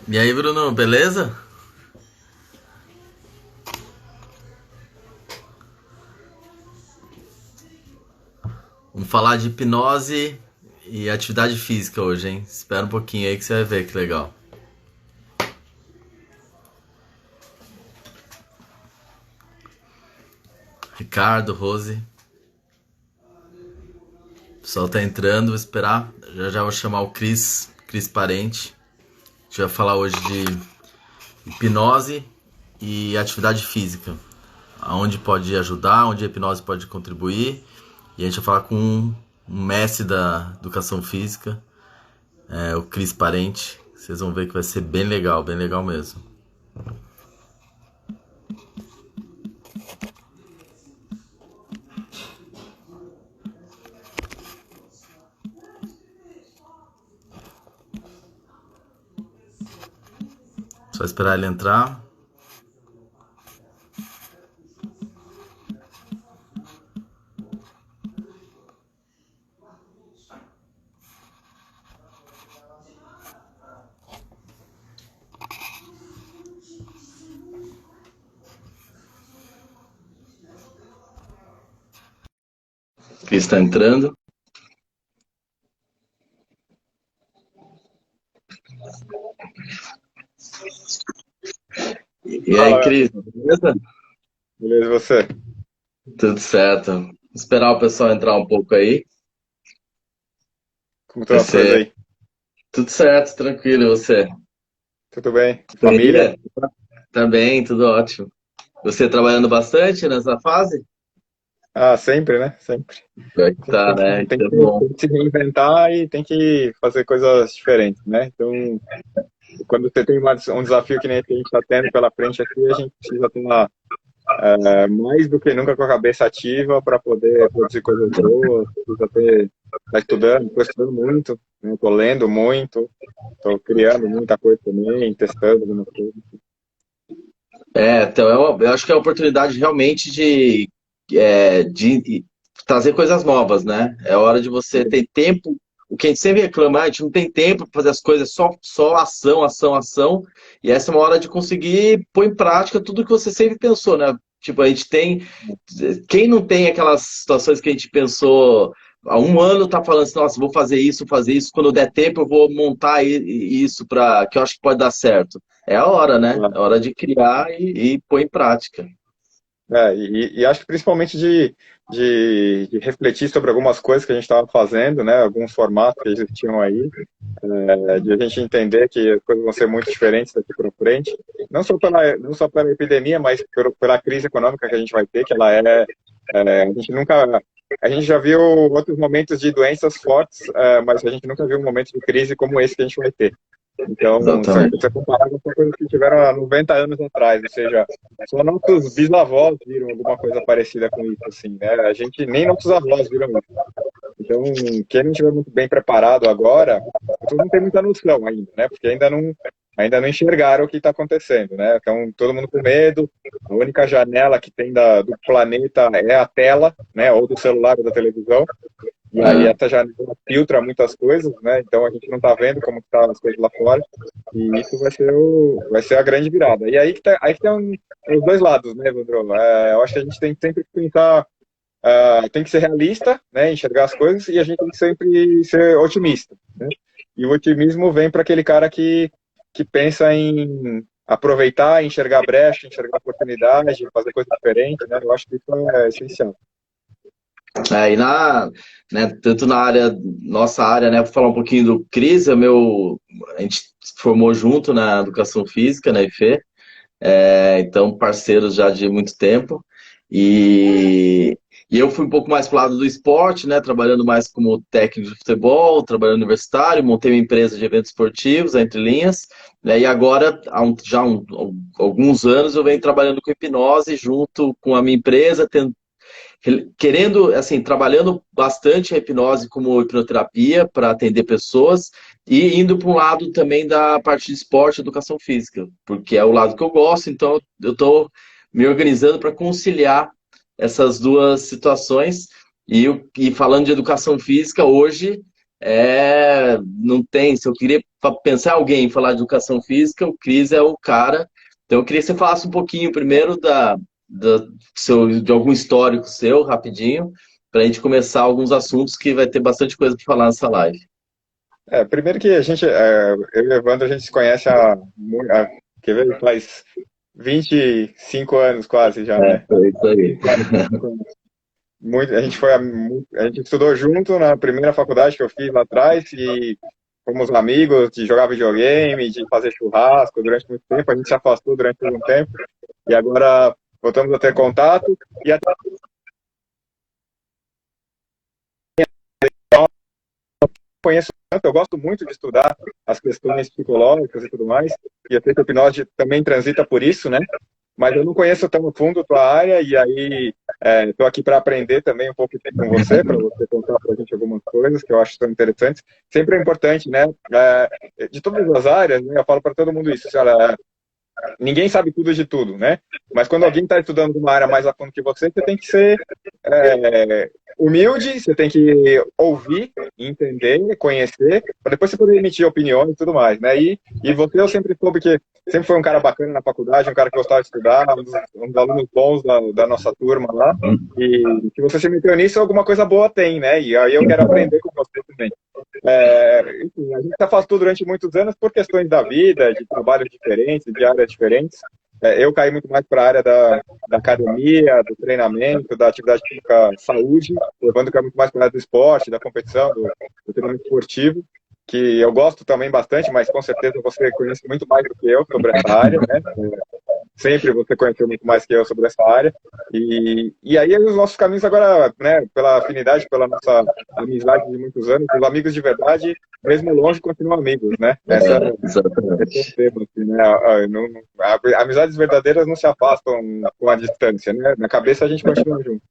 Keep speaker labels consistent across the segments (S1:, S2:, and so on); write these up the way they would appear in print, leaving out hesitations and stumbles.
S1: E aí, Bruno, beleza? Vamos falar de hipnose e atividade física hoje, hein? Espera um pouquinho aí que você vai ver que legal. Ricardo, Rose, o pessoal tá entrando, vou esperar. Já já vou chamar o Cris Parente. A gente vai falar hoje de hipnose e atividade física. Aonde pode ajudar, onde a hipnose pode contribuir. E a gente vai falar com um mestre da educação física, o Cris Parente. Vocês vão ver que vai ser bem legal mesmo. Só esperar ele entrar. Cris está entrando. E aí,
S2: Fala,
S1: Cris, beleza?
S2: beleza, e você?
S1: Tudo certo. Vou esperar o pessoal entrar um pouco aí.
S2: Como estão
S1: Vai
S2: as coisas
S1: ser
S2: aí?
S1: tudo certo, tranquilo. E você?
S2: Tudo bem? Família?
S1: Correria? Tá bem, tudo ótimo. Você trabalhando bastante nessa fase?
S2: Ah, sempre, né? Sempre.
S1: Pior que
S2: A gente
S1: tá, né?
S2: tem
S1: Isso é
S2: que,
S1: bom.
S2: tem que se reinventar e tem que fazer coisas diferentes, né? Então, quando você tem um desafio que nem esse que a gente está tendo pela frente aqui, a gente precisa ter mais do que nunca com a cabeça ativa para poder produzir coisas boas, precisa ter, tá estudando, estou estudando muito, né? Estou lendo muito, estou criando muita coisa também, testando algumas coisas.
S1: Então eu acho que é a oportunidade realmente de trazer coisas novas, né? É hora de você ter tempo. O que a gente sempre reclama, a gente não tem tempo para fazer as coisas, só ação, ação, ação. E essa é uma hora de conseguir pôr em prática tudo que você sempre pensou, né? Tipo, a gente tem. Quem não tem aquelas situações que a gente pensou há um ano, tá falando assim, nossa, vou fazer isso, quando der tempo eu vou montar isso para que eu acho que pode dar certo. É a hora, né? É a hora de criar e pôr em prática.
S2: E acho que principalmente de refletir sobre algumas coisas que a gente estava fazendo, né, alguns formatos que existiam aí, de a gente entender que as coisas vão ser muito diferentes daqui para frente, não só pela epidemia, mas pela crise econômica que a gente vai ter, que a gente já viu outros momentos de doenças fortes, mas a gente nunca viu um momento de crise como esse que a gente vai ter. Então, se
S1: Exatamente.
S2: você comparar com coisas que tiveram há 90 anos atrás, ou seja, só nossos bisavós viram alguma coisa parecida com isso, assim, né? A gente, nem nossos avós viram isso. Então, quem não estiver muito bem preparado agora, todo não tem muita noção ainda, né? Porque ainda não enxergaram o que está acontecendo, né? Então, todo mundo com medo, a única janela que tem do planeta é a tela, né? Ou do celular ou da televisão. E aí
S1: É.
S2: essa janela filtra muitas coisas, né? Então a gente não está vendo como estão as coisas lá fora. E isso vai ser a grande virada. E aí que tem os dois lados, né, Evandro? Eu acho que a gente tem que sempre pensar, tem que ser realista, né, enxergar as coisas, e a gente tem que sempre ser otimista, né? E o otimismo vem para aquele cara que pensa em aproveitar, enxergar brecha, enxergar oportunidade, fazer coisa diferente, né? Eu acho que isso é essencial.
S1: Tanto na nossa área, né, vou falar um pouquinho do Cris, a gente se formou junto na educação física, na IFE, então parceiros já de muito tempo, e, e eu fui um pouco mais pro lado do esporte, né, trabalhando mais como técnico de futebol, trabalhando universitário, montei uma empresa de eventos esportivos, a Entre Linhas, né, e agora, alguns anos, eu venho trabalhando com hipnose junto com a minha empresa, querendo, assim, trabalhando bastante a hipnose como hipnoterapia para atender pessoas e indo para um lado também da parte de esporte e educação física, porque é o lado que eu gosto, então eu estou me organizando para conciliar essas duas situações. E falando de educação física, hoje não tem. Se eu queria pensar em alguém e falar de educação física, o Cris é o cara. Então eu queria que você falasse um pouquinho primeiro de algum histórico seu, rapidinho, para a gente começar alguns assuntos que vai ter bastante coisa para falar nessa live.
S2: Primeiro que eu e o Evandro, a gente se conhece quer ver, faz 25 anos quase já, né?
S1: Foi isso aí.
S2: A gente a gente estudou junto na primeira faculdade que eu fiz lá atrás e fomos amigos de jogar videogame, de fazer churrasco durante muito tempo. A gente se afastou durante algum tempo e agora voltamos a ter contato e até conheço tanto, eu gosto muito de estudar as questões psicológicas e tudo mais, e eu sei que a hipnose também transita por isso, né? Mas eu não conheço tão fundo a tua área, e aí estou aqui para aprender também um pouco com você, para você contar para a gente algumas coisas que eu acho tão interessantes. Sempre é importante, né? De todas as áreas, né, eu falo para todo mundo isso, olha, ninguém sabe tudo de tudo, né? Mas quando alguém está estudando uma área mais a fundo que você tem que ser humilde, você tem que ouvir, entender, conhecer, para depois você poder emitir opiniões e tudo mais, né? E você, eu sempre soube que sempre foi um cara bacana na faculdade, um cara que gostava de estudar, um dos alunos bons da nossa turma lá, e se você se meteu nisso, alguma coisa boa tem, né? E aí eu quero aprender com você também. Enfim, a gente se afastou durante muitos anos por questões da vida, de trabalhos diferentes, de áreas diferentes. Eu caí muito mais para a área da academia, do treinamento, da atividade física, saúde, levando que é muito mais para a área do esporte, da competição, do treinamento esportivo, que eu gosto também bastante, mas com certeza você conhece muito mais do que eu sobre essa área, né? Sempre você conheceu muito mais que eu sobre essa área. E aí os nossos caminhos agora, né, pela afinidade, pela nossa amizade de muitos anos, os amigos de verdade, mesmo longe, continuam amigos, né? Esse é o tema, assim, né? Amizades verdadeiras não se afastam com a distância, né? Na cabeça a gente continua junto.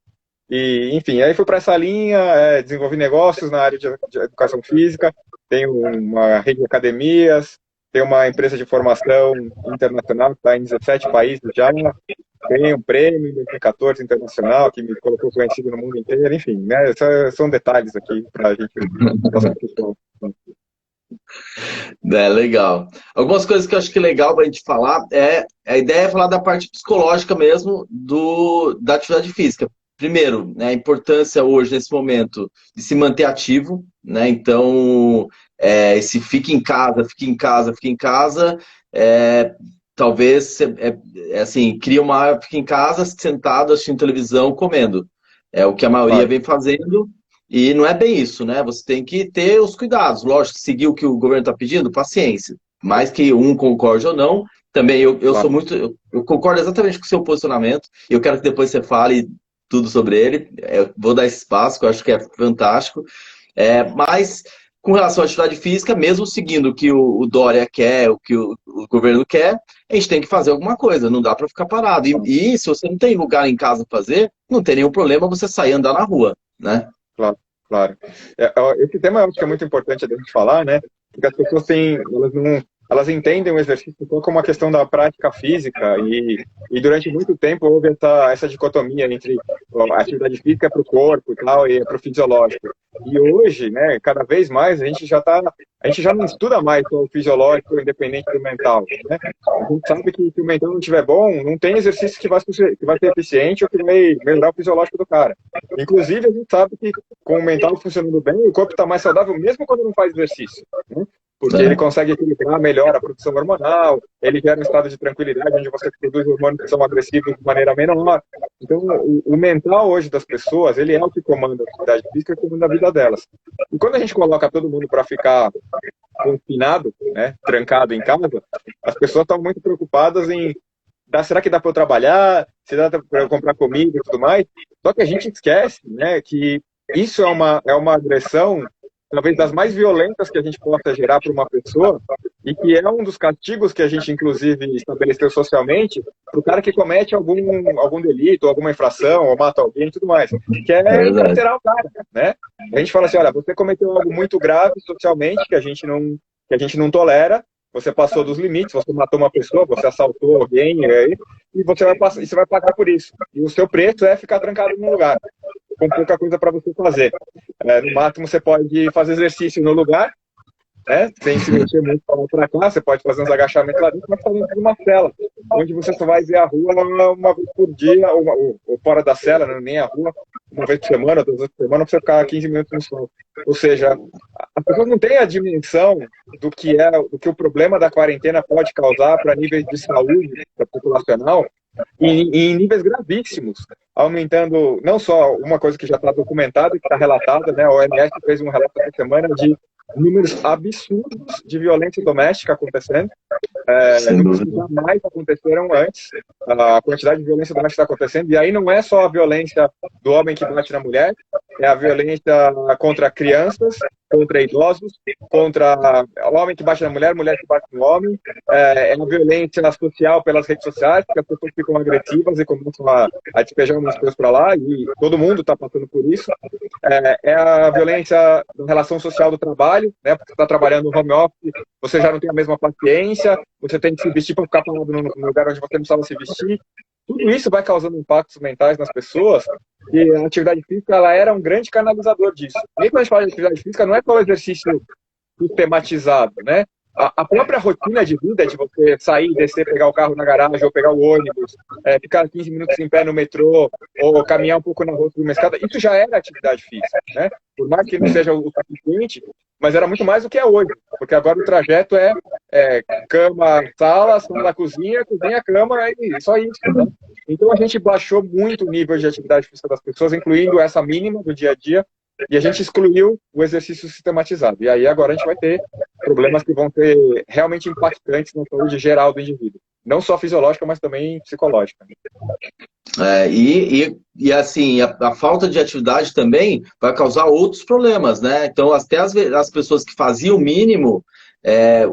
S2: E, enfim, aí fui para essa linha, desenvolvi negócios na área de educação física, tenho uma rede de academias, tenho uma empresa de formação internacional que está em 17 países já, ganhei um prêmio em 2014 internacional que me colocou conhecido no mundo inteiro, enfim, né? São detalhes aqui para a gente passar pro pessoal.
S1: Legal. Algumas coisas que eu acho que é legal para a gente falar a ideia é falar da parte psicológica mesmo da atividade física. Primeiro, né, a importância hoje, nesse momento, de se manter ativo, né? Então, esse fique em casa, fique em casa, fique em casa, talvez, assim, cria fique em casa, sentado, assistindo televisão, comendo. É o que a maioria vem fazendo, e não é bem isso, né? Você tem que ter os cuidados, lógico, seguir o que o governo está pedindo, paciência. Mais que um concorde ou não, também eu sou muito, eu concordo exatamente com o seu posicionamento, e eu quero que depois você fale tudo sobre ele. Eu vou dar esse espaço, que eu acho que é fantástico. Mas, com relação à atividade física, mesmo seguindo o que o Dória quer, o que o governo quer, a gente tem que fazer alguma coisa, não dá para ficar parado. E se você não tem lugar em casa para fazer, não tem nenhum problema você sair andar na rua, né?
S2: Claro, claro. Esse tema eu acho que é muito importante a gente falar, né? Porque as pessoas elas entendem o exercício só como uma questão da prática física e durante muito tempo houve essa dicotomia entre a atividade física para o corpo e tal e para o fisiológico. E hoje, né, cada vez mais a gente já não estuda mais o fisiológico independente do mental, né? A gente sabe que se o mental não estiver bom, não tem exercício que vai ser eficiente ou que vai melhorar o fisiológico do cara. Inclusive, a gente sabe que com o mental funcionando bem, o corpo está mais saudável mesmo quando não faz exercício, né? Porque ele consegue equilibrar melhor a produção hormonal, ele gera um estado de tranquilidade onde você produz hormônios que são agressivos de maneira menor. Então, o mental hoje das pessoas, ele é o que comanda a atividade física e comanda a vida delas. E quando a gente coloca todo mundo para ficar confinado, né, trancado em casa, as pessoas estão muito preocupadas em será que dá para eu trabalhar? Se dá para eu comprar comida e tudo mais? Só que a gente esquece, né, que isso é uma agressão talvez das mais violentas que a gente possa gerar para uma pessoa e que é um dos castigos que a gente, inclusive, estabeleceu socialmente para o cara que comete algum delito, alguma infração, ou mata alguém e tudo mais, que é encarcerar o cara, né? A gente fala assim, olha, você cometeu algo muito grave socialmente que a gente não tolera, você passou dos limites, você matou uma pessoa, você assaltou alguém, e você vai pagar por isso. E o seu preço é ficar trancado num lugar, com pouca coisa para você fazer. No máximo, você pode fazer exercício no lugar, né? Sem se mexer muito para cá, você pode fazer uns agachamentos lá dentro, mas fazendo uma cela, onde você só vai ver a rua uma vez por dia, ou fora da cela, né? Nem a rua, uma vez por semana, 2 vezes por semana, pra você ficar 15 minutos no sol. Ou seja, as pessoas não têm a dimensão do que o problema da quarentena pode causar para níveis de saúde populacional, em níveis gravíssimos, aumentando não só uma coisa que já está documentada e que está relatada, né? A OMS fez um relato essa semana de números absurdos de violência doméstica acontecendo, números que jamais aconteceram antes. A quantidade de violência doméstica está acontecendo, e aí não é só a violência do homem que bate na mulher, é a violência contra crianças, contra idosos, contra o homem que bate na mulher, mulher que bate no homem, é a violência social pelas redes sociais, porque as pessoas ficam agressivas e começam a despejar umas coisas para lá, e todo mundo está passando por isso. É a violência na relação social do trabalho, né? Porque você está trabalhando no home office, você já não tem a mesma paciência, você tem que se vestir para ficar parado no lugar onde você não precisava se vestir. Tudo isso vai causando impactos mentais nas pessoas, e a atividade física ela era um grande canalizador disso. Nem quando a gente fala de atividade física, não é só o exercício sistematizado, né? A própria rotina de vida, de você sair, descer, pegar o carro na garagem, ou pegar o ônibus, ficar 15 minutos em pé no metrô, ou caminhar um pouco na rua de uma escada, isso já era atividade física, né? Por mais que não seja o suficiente, mas era muito mais do que é hoje, porque agora o trajeto é cama, sala, cozinha, cama, e só isso, né? Então a gente baixou muito o nível de atividade física das pessoas, incluindo essa mínima do dia a dia, e a gente excluiu o exercício sistematizado. E aí agora a gente vai ter problemas que vão ser realmente impactantes na saúde geral do indivíduo. Não só fisiológica, mas também psicológica.
S1: E assim, a falta de atividade também vai causar outros problemas, né? Então, até as pessoas que faziam o mínimo,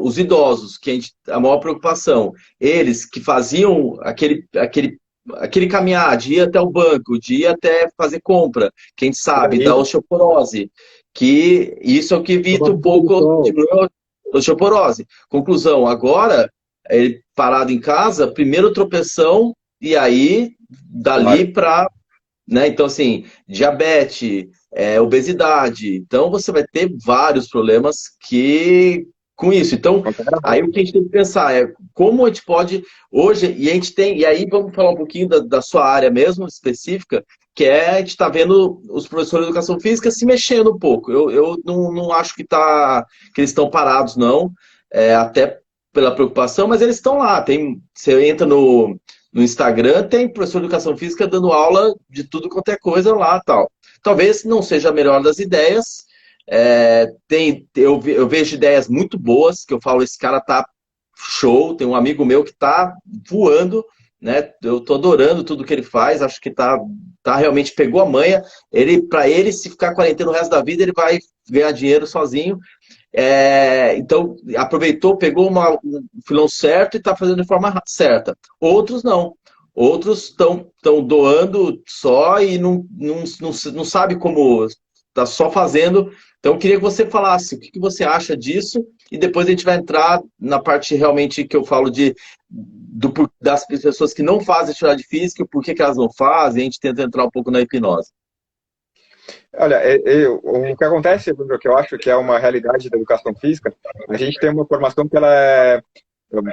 S1: os idosos, que a maior preocupação, eles que faziam aquele caminhar, de ir até o banco, de ir até fazer compra, quem sabe, da osteoporose, que isso é o que evita um pouco a osteoporose. Conclusão, agora, ele parado em casa, primeiro tropeção, e aí, dali para... Né? Então, assim, diabetes, obesidade. Então, você vai ter vários problemas com isso. Então, aí o que a gente tem que pensar é como a gente pode hoje, e aí vamos falar um pouquinho da sua área mesmo, específica, que a gente está vendo os professores de educação física se mexendo um pouco. Eu não acho que eles estão parados, não, até pela preocupação, mas eles estão lá. Você entra no Instagram, tem professor de educação física dando aula de tudo quanto é coisa lá, tal. Talvez não seja a melhor das ideias. Eu vejo ideias muito boas, que eu falo, esse cara tá show. Tem um amigo meu que tá voando, né? Eu tô adorando tudo que ele faz, acho que realmente pegou a manha. Para ele, se ficar quarentena o resto da vida, ele vai ganhar dinheiro sozinho. Então, aproveitou, pegou um filão certo e está fazendo de forma certa. Outros não. Outros estão doando só e não sabe como, está só fazendo. Então, eu queria que você falasse o que você acha disso, e depois a gente vai entrar na parte realmente que eu falo das pessoas que não fazem atividade física, por que elas não fazem, a gente tenta entrar um pouco na hipnose.
S2: Olha, o que acontece, Bruno, que eu acho que é uma realidade da educação física, a gente tem uma formação que ela é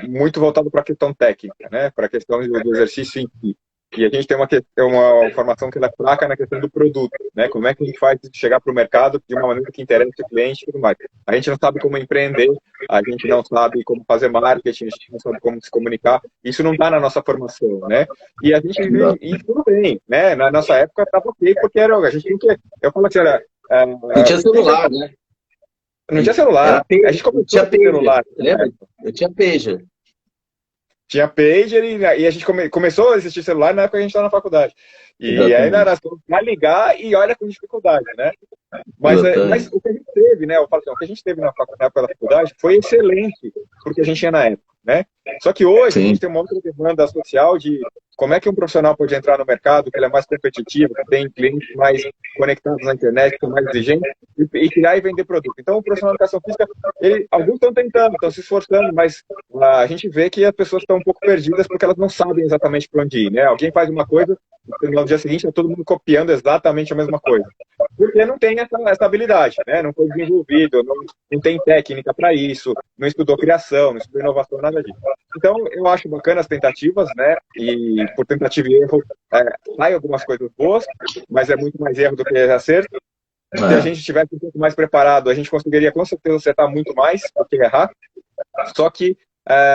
S2: muito voltada para a questão técnica, né? Para a questão do exercício em si. E a gente tem uma formação que ela é fraca na questão do produto, né? Como é que a gente faz chegar para o mercado de uma maneira que interessa o cliente e tudo mais. A gente não sabe como empreender, a gente não sabe como fazer marketing, a gente não sabe como se comunicar. Isso não está na nossa formação, né? E a gente e tudo bem, né? Na nossa época estava ok, porque a gente não quer. Eu falo que era.
S1: Não tinha celular, né?
S2: Não tinha celular. A gente começou a ter celular.
S1: Lembra? Eu tinha pager.
S2: Tinha pager e a gente começou a existir celular na época que a gente estava na faculdade. E aí era para ligar e olha com dificuldade, né? Mas o que a gente teve, né? Eu falo assim, o que a gente teve na época da faculdade foi excelente porque a gente tinha na época. né? Só que hoje a
S1: Sim.
S2: gente tem uma outra demanda social de como é que um profissional pode entrar no mercado, que ele é mais competitivo, que tem clientes mais conectados na internet, que são mais exigentes, e criar e vender produto. Então, o profissional de educação física, alguns estão tentando, estão se esforçando, mas a gente vê que as pessoas estão um pouco perdidas porque elas não sabem exatamente para onde ir, né? Alguém faz uma coisa, no dia seguinte está todo mundo copiando exatamente a mesma coisa. Porque não tem essa habilidade, né? Não foi desenvolvido, não tem técnica para isso, não estudou criação, não estudou inovação, nada disso. Então, eu acho bacana as tentativas, né? E por tentativa e erro, sai algumas coisas boas, mas é muito mais erro do que acerto. Se a gente tivesse um pouco mais preparado, a gente conseguiria com certeza acertar muito mais do que errar, só que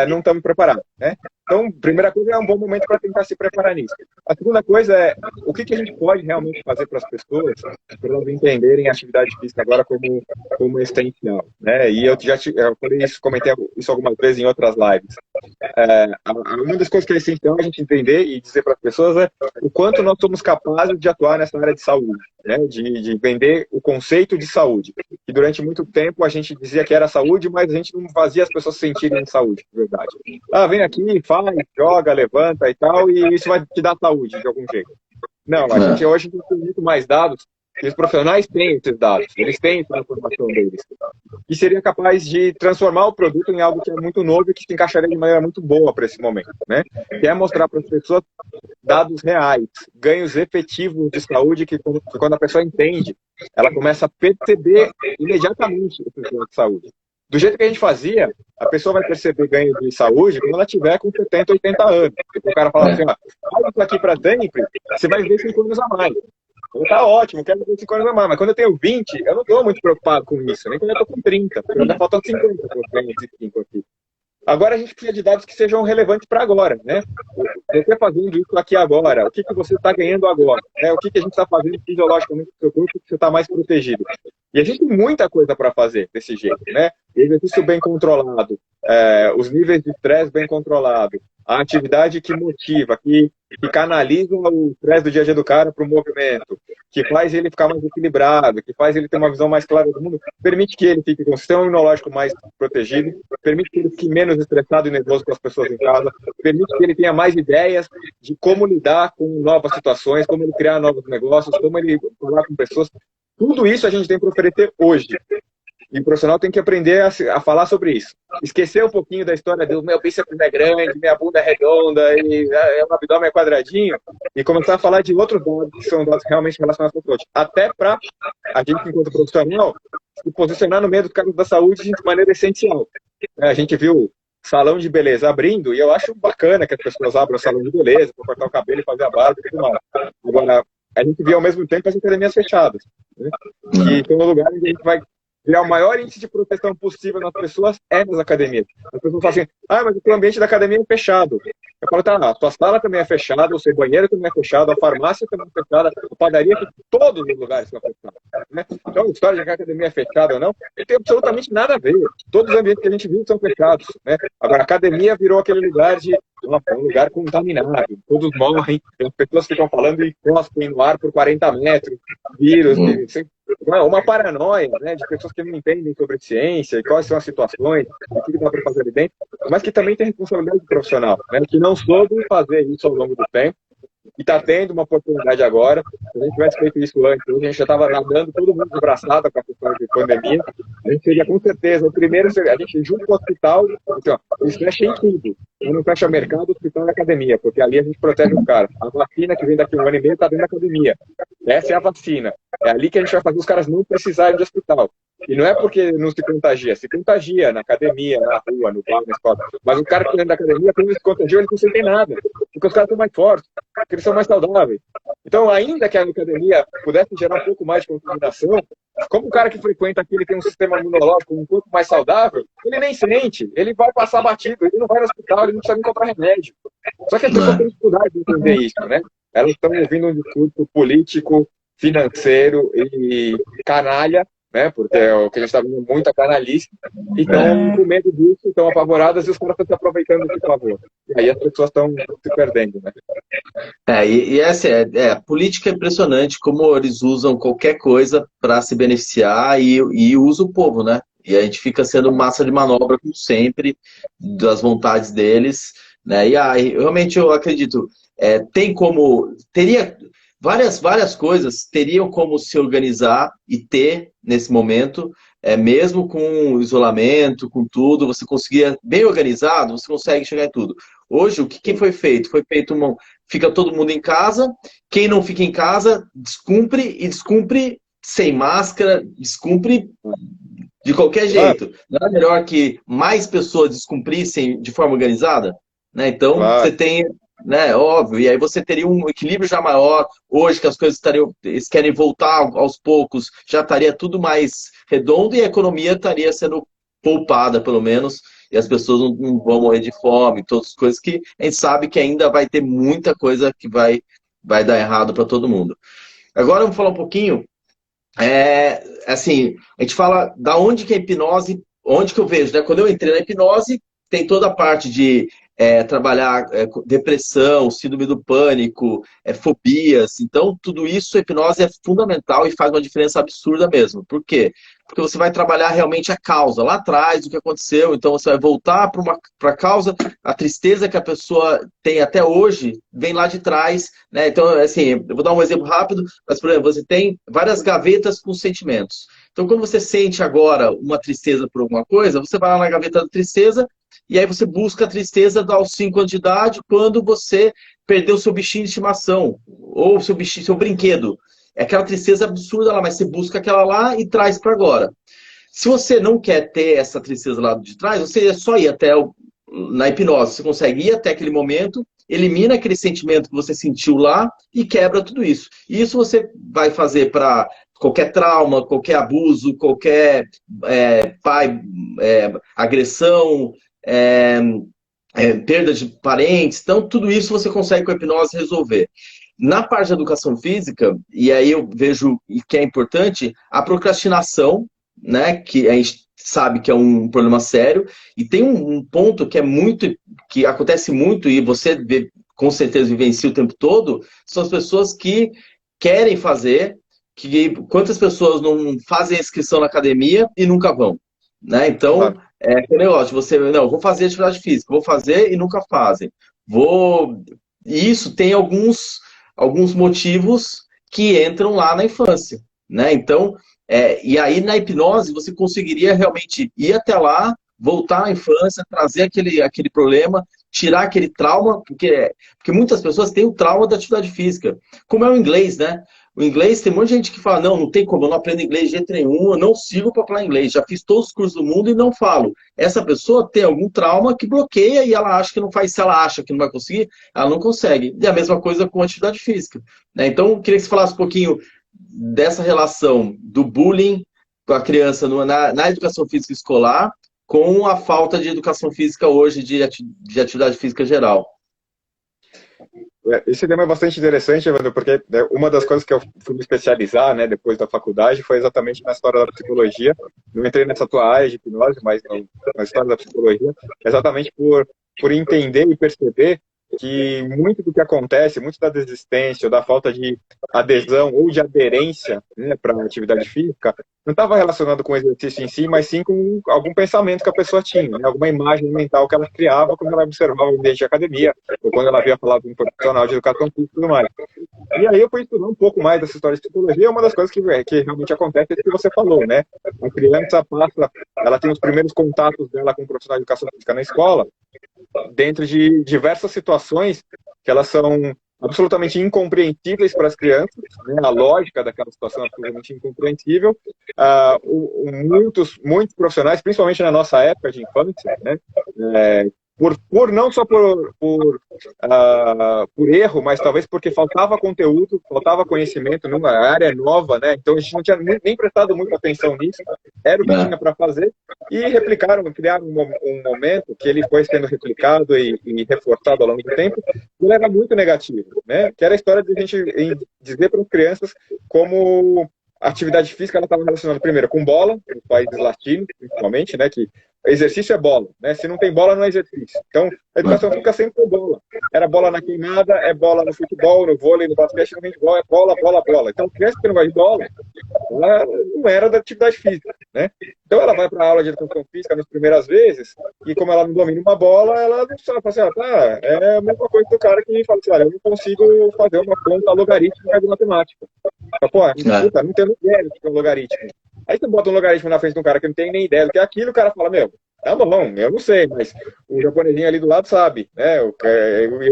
S2: não estamos preparados, né? Então, primeira coisa, é um bom momento para tentar se preparar nisso. A segunda coisa é o que a gente pode realmente fazer para as pessoas para elas entenderem a atividade física agora como essencial, né? E eu falei isso, comentei isso algumas vezes em outras lives. Uma das coisas que é essencial a gente entender e dizer para as pessoas é o quanto nós somos capazes de atuar nessa área de saúde, né? De vender o conceito de saúde. Que durante muito tempo a gente dizia que era saúde, mas a gente não fazia as pessoas sentirem saúde, de verdade. Vem aqui, faz, joga, levanta e tal, e isso vai te dar saúde de algum jeito. Não, a gente hoje tem muito mais dados, e os profissionais têm esses dados, eles têm essa informação deles. E seria capaz de transformar o produto em algo que é muito novo e que se encaixaria de maneira muito boa para esse momento, né? Que é mostrar para as pessoas dados reais, ganhos efetivos de saúde, que quando a pessoa entende, ela começa a perceber imediatamente os ganhos de saúde. Do jeito que a gente fazia, a pessoa vai perceber ganho de saúde quando ela tiver com 70, 80 anos. Porque o cara fala assim, faz isso aqui para sempre, você vai ver 5 anos a mais. Tá ótimo, quero ver 5 anos a mais, mas quando eu tenho 20, eu não estou muito preocupado com isso, nem quando eu estou com 30, porque ainda faltam 50 para eu ganhar esses 5 aqui. Agora a gente precisa de dados que sejam relevantes para agora, né? Você fazendo isso aqui agora, o que você está ganhando agora? Né? O que a gente está fazendo fisiologicamente no seu corpo que você está mais protegido? E a gente tem muita coisa para fazer desse jeito, né? Exercício bem controlado, os níveis de estresse bem controlado, a atividade que motiva, que canaliza o estresse do dia a dia do cara para o movimento, que faz ele ficar mais equilibrado, que faz ele ter uma visão mais clara do mundo, permite que ele fique com o sistema imunológico mais protegido, permite que ele fique menos estressado e nervoso com as pessoas em casa, permite que ele tenha mais ideias de como lidar com novas situações, como ele criar novos negócios, como ele falar com pessoas. Tudo isso a gente tem para oferecer hoje. E o profissional tem que aprender a falar sobre isso. Esquecer um pouquinho da história do meu bíceps é grande, minha bunda é redonda, e o abdômen é quadradinho, e começar a falar de outros dados que são dados realmente relacionados com a saúde. Até para a gente, enquanto profissional, se posicionar no meio dos casos da saúde de maneira essencial. A gente viu salão de beleza abrindo, e eu acho bacana que as pessoas abram o salão de beleza para cortar o cabelo e fazer a barba e tudo mais. Agora, a gente vê ao mesmo tempo as academias fechadas, né? Que tem um lugar onde a gente vai criar o maior índice de proteção possível nas pessoas nas academias. As pessoas falam assim, mas o ambiente da academia é fechado. Eu falo, a tua sala também é fechada, o seu banheiro também é fechado, a farmácia também é fechada, a padaria, todos os lugares são fechados. Né? Então, a história de que a academia é fechada ou não, não tem absolutamente nada a ver. Todos os ambientes que a gente viu são fechados. Né? Agora, a academia virou aquele lugar de um lugar contaminado, todos morrem, as pessoas ficam falando e cospem no ar por 40 metros, vírus, uma paranoia, né, de pessoas que não entendem sobre ciência e quais são as situações, o que dá para fazer ali dentro, mas que também tem responsabilidade profissional, né, que não soube fazer isso ao longo do tempo e está tendo uma oportunidade agora. Se a gente tivesse feito isso antes, a gente já estava nadando todo mundo de braçada com a questão de pandemia, a gente seria com certeza o primeiro, a gente junto com o hospital, assim, eles fecham em tudo. Não fecha mercado, hospital e academia, porque ali a gente protege o cara. A vacina que vem daqui a 1 ano e meio está dentro da academia. Essa é a vacina. É ali que a gente vai fazer os caras não precisarem de hospital. E não é porque não se contagia na academia, na rua, no bar, na escola. Mas o cara que vem da academia, quando ele se contagia, ele não sente nada. Porque os caras são mais fortes, porque eles são mais saudáveis. Então, ainda que a academia pudesse gerar um pouco mais de contaminação, como o cara que frequenta aqui, ele tem um sistema imunológico um pouco mais saudável, ele nem sente, ele vai passar batido, ele não vai no hospital, ele não precisa nem comprar remédio. Só que as pessoas têm dificuldade de entender isso, né? Elas estão ouvindo um discurso político, financeiro e canalha, né? Porque é o que a gente está vendo, muita canalice, e estão com medo disso, estão apavoradas e os caras estão se aproveitando desse favor. E aí as pessoas estão se perdendo, né?
S1: E essa a política é impressionante, como eles usam qualquer coisa para se beneficiar e usa o povo, né? E a gente fica sendo massa de manobra, como sempre, das vontades deles, né? E aí, realmente eu acredito, teria várias coisas teriam como se organizar e ter nesse momento, mesmo com o isolamento, com tudo, você conseguia, bem organizado, você consegue chegar em tudo. Hoje, o que foi feito? Foi feito fica todo mundo em casa, quem não fica em casa, descumpre e descumpre sem máscara, descumpre de qualquer
S2: Claro,
S1: jeito. Não é melhor que mais pessoas descumprissem de forma organizada? Né? Então, você
S2: claro.
S1: tem, né, óbvio, e aí você teria um equilíbrio já maior. Hoje que as coisas estariam, eles querem voltar aos poucos, já estaria tudo mais redondo e a economia estaria sendo poupada, pelo menos, e as pessoas não vão morrer de fome, todas as coisas que a gente sabe que ainda vai ter muita coisa que vai dar errado para todo mundo. Agora vamos falar um pouquinho assim, a gente fala da onde que a hipnose, onde que eu vejo, né? Quando eu entrei na hipnose, tem toda a parte de trabalhar depressão, síndrome do pânico, fobias. Então, tudo isso, a hipnose é fundamental e faz uma diferença absurda mesmo. Por quê? Porque você vai trabalhar realmente a causa, lá atrás, do que aconteceu. Então, você vai voltar para a causa, a tristeza que a pessoa tem até hoje, vem lá de trás, né? Então, assim, eu vou dar um exemplo rápido, mas, por exemplo, você tem várias gavetas com sentimentos. Então, quando você sente agora uma tristeza por alguma coisa, você vai lá na gaveta da tristeza e aí você busca a tristeza aos 5 anos de idade, quando você perdeu seu bichinho de estimação, ou seu bichinho, seu brinquedo. É aquela tristeza absurda lá, mas você busca aquela lá e traz para agora. Se você não quer ter essa tristeza lá de trás, você é só ir na hipnose. Você consegue ir até aquele momento, elimina aquele sentimento que você sentiu lá e quebra tudo isso. E isso você vai fazer para qualquer trauma, qualquer abuso, qualquer agressão, é, perda de parentes. Então, tudo isso você consegue com a hipnose resolver. Na parte da educação física, e aí eu vejo que é importante, a procrastinação, né, que a gente sabe que é um problema sério, e tem um ponto que que acontece muito, e você com certeza vivencia o tempo todo, são as pessoas que querem fazer, quantas pessoas não fazem inscrição na academia e nunca vão, né? Então,
S2: Claro.
S1: aquele negócio, você, não, vou fazer atividade física, vou fazer e nunca fazem. E isso tem alguns motivos que entram lá na infância, né? Então, e aí na hipnose você conseguiria realmente ir até lá, voltar à infância, trazer aquele problema, tirar aquele trauma, porque muitas pessoas têm o trauma da atividade física, como é o inglês, né? O inglês, tem um monte de gente que fala, não tem como, eu não aprendo inglês de jeito nenhum, eu não sigo para falar inglês, já fiz todos os cursos do mundo e não falo. Essa pessoa tem algum trauma que bloqueia e ela acha que não faz, se ela acha que não vai conseguir, ela não consegue. E a mesma coisa com a atividade física, né? Então, eu queria que você falasse um pouquinho dessa relação do bullying com a criança na educação física escolar com a falta de educação física hoje, de atividade física geral.
S2: Esse tema é bastante interessante, Evandro, porque uma das coisas que eu fui me especializar, né, depois da faculdade foi exatamente na história da psicologia. Não entrei nessa tua área de hipnose, mas na história da psicologia, exatamente por entender e perceber que muito do que acontece, muito da desistência, ou da falta de adesão ou de aderência, né, para a atividade física, não estava relacionado com o exercício em si, mas sim com algum pensamento que a pessoa tinha, né, alguma imagem mental que ela criava quando ela observava o ambiente de academia, ou quando ela via falar de um profissional de educação física e tudo mais. E aí eu fui estudando um pouco mais dessa história de psicologia, e uma das coisas que realmente acontece é o que você falou, né? A criança ela tem os primeiros contatos dela com o profissional de educação física na escola, dentro de diversas situações que elas são absolutamente incompreensíveis para as crianças, né? A lógica daquela situação é absolutamente incompreensível. Muitos profissionais, principalmente na nossa época de infância, né? Não só por erro, mas talvez porque faltava conteúdo, faltava conhecimento numa área nova, né? Então a gente não tinha nem prestado muita atenção nisso, era o que tinha para fazer, e criaram um momento que ele foi sendo replicado e reforçado ao longo do tempo, que ele era muito negativo, né? Que era a história de a gente dizer para as crianças como a atividade física ela estava relacionada primeiro com bola, nos países latinos, principalmente, né? Que exercício é bola, né? Se não tem bola, não é exercício. Então, a educação fica sempre com bola. Era bola na queimada, é bola no futebol, no vôlei, no basquete, no handebol, é bola, bola, bola. Então, criança que não vai de bola, ela não era da atividade física, né? Então ela vai para a aula de educação física nas primeiras vezes, e como ela não domina uma bola, ela não sabe, fala assim, tá, é a mesma coisa do cara que fala assim, olha, eu não consigo fazer uma conta logarítmica de matemática. Pô, puta, não tenho ideia do que é um logaritmo. Aí você bota um logaritmo na frente de um cara que não tem nem ideia do que é aquilo, o cara fala, meu, tá bom, eu não sei, mas o japonesinho ali do lado sabe, né? O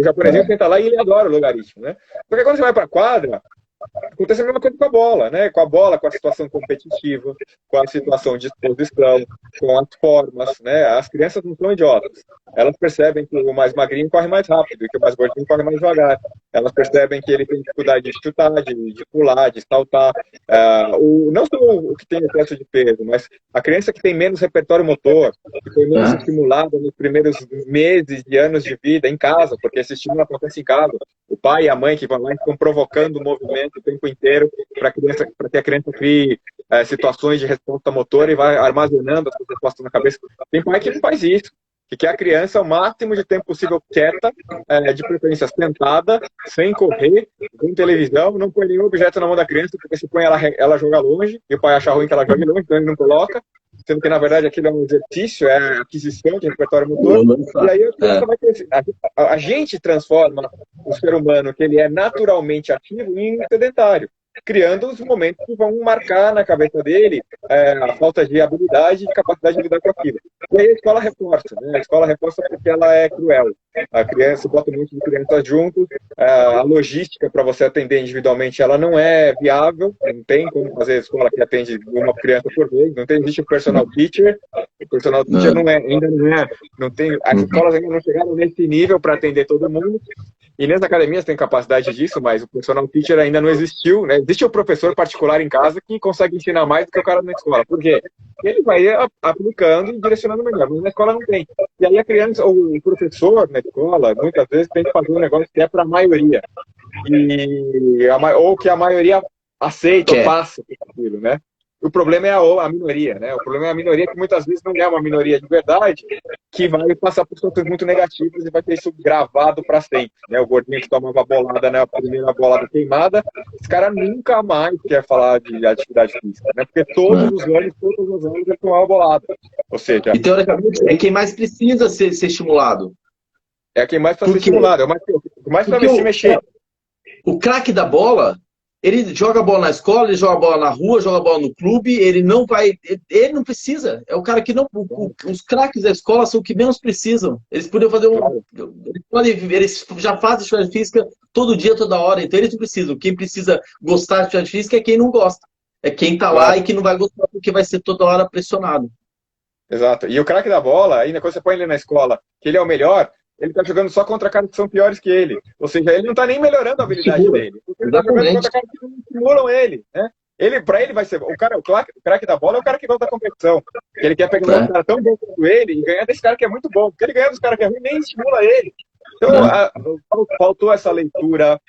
S2: japonesinho senta lá e ele adora o logaritmo, né? Porque quando você vai para a quadra, acontece a mesma coisa com a bola, né? Com a bola, com a situação competitiva, com a situação de exposição, com as formas, né? As crianças não são idiotas. Elas percebem que o mais magrinho corre mais rápido e que o mais gordinho corre mais devagar. Elas percebem que ele tem dificuldade de chutar, de pular, de saltar. Não só o que tem excesso de peso, mas a criança que tem menos repertório motor, que foi menos estimulada nos primeiros meses e anos de vida em casa, porque esse estímulo acontece em casa. O pai e a mãe que vão lá e ficam provocando o movimento o tempo inteiro para que a criança crie situações de resposta motora e vai armazenando as respostas na cabeça. Tem pai que não faz isso, que quer a criança o máximo de tempo possível quieta, de preferência sentada, sem correr, com televisão, não põe nenhum objeto na mão da criança, porque se põe ela joga longe, e o pai acha ruim que ela jogue longe, então ele não coloca, sendo que na verdade aquilo é um exercício, é aquisição de repertório motor, e aí a criança vai ter, a gente transforma o ser humano, que ele é naturalmente ativo, em sedentário, criando os momentos que vão marcar na cabeça dele a falta de habilidade e de capacidade de lidar com aquilo. E aí a escola reforça, né? A escola reforça porque ela é cruel. A criança bota um monte de crianças juntos, a logística para você atender individualmente ela não é viável, não tem como fazer escola que atende uma criança por vez, não tem, existe o personal teacher, o personal teacher não tem, as escolas ainda não chegaram nesse nível para atender todo mundo. E nas academias tem capacidade disso, mas o personal teacher ainda não existiu, né? Existe o professor particular em casa que consegue ensinar mais do que o cara na escola. Por quê? Ele vai aplicando e direcionando melhor, mas na escola não tem. E aí a criança, ou o professor na escola, muitas vezes tem que fazer um negócio que é para a maioria. Ou que a maioria aceita ou passa por aquilo, né? O problema é a minoria, né? O problema é a minoria que muitas vezes não é uma minoria de verdade, que vai passar por situações muito negativas e vai ter isso gravado para sempre, né? O gordinho que tomava bolada, né? A primeira bolada queimada, esse cara nunca mais quer falar de atividade física, né? Porque todos os anos ele tomava bolada. Ou seja...
S1: E teoricamente é quem mais precisa ser estimulado.
S2: É quem mais precisa ser estimulado, é o mais para se mexer.
S1: O craque da bola... Ele joga bola na escola, ele joga bola na rua, joga bola no clube, ele não precisa. É o cara que não... Os craques da escola são o que menos precisam. Eles poderiam fazer eles já fazem atividade física todo dia, toda hora, então eles não precisam. Quem precisa gostar de atividade física é quem não gosta. É quem tá lá e que não vai gostar porque vai ser toda hora pressionado.
S2: Exato. E o craque da bola, ainda quando você põe ele na escola, que ele é o melhor, ele tá jogando só contra caras que são piores que ele. Ou seja, ele não tá nem melhorando a habilidade dele. Porque ele tá jogando contra caras que não estimulam ele, né? Pra ele vai ser... O craque da bola é o cara que gosta da competição. Ele quer pegar um cara tão bom quanto ele e ganhar desse cara que é muito bom. Porque ele ganha dos caras que é ruim nem estimula ele. Então, faltou essa leitura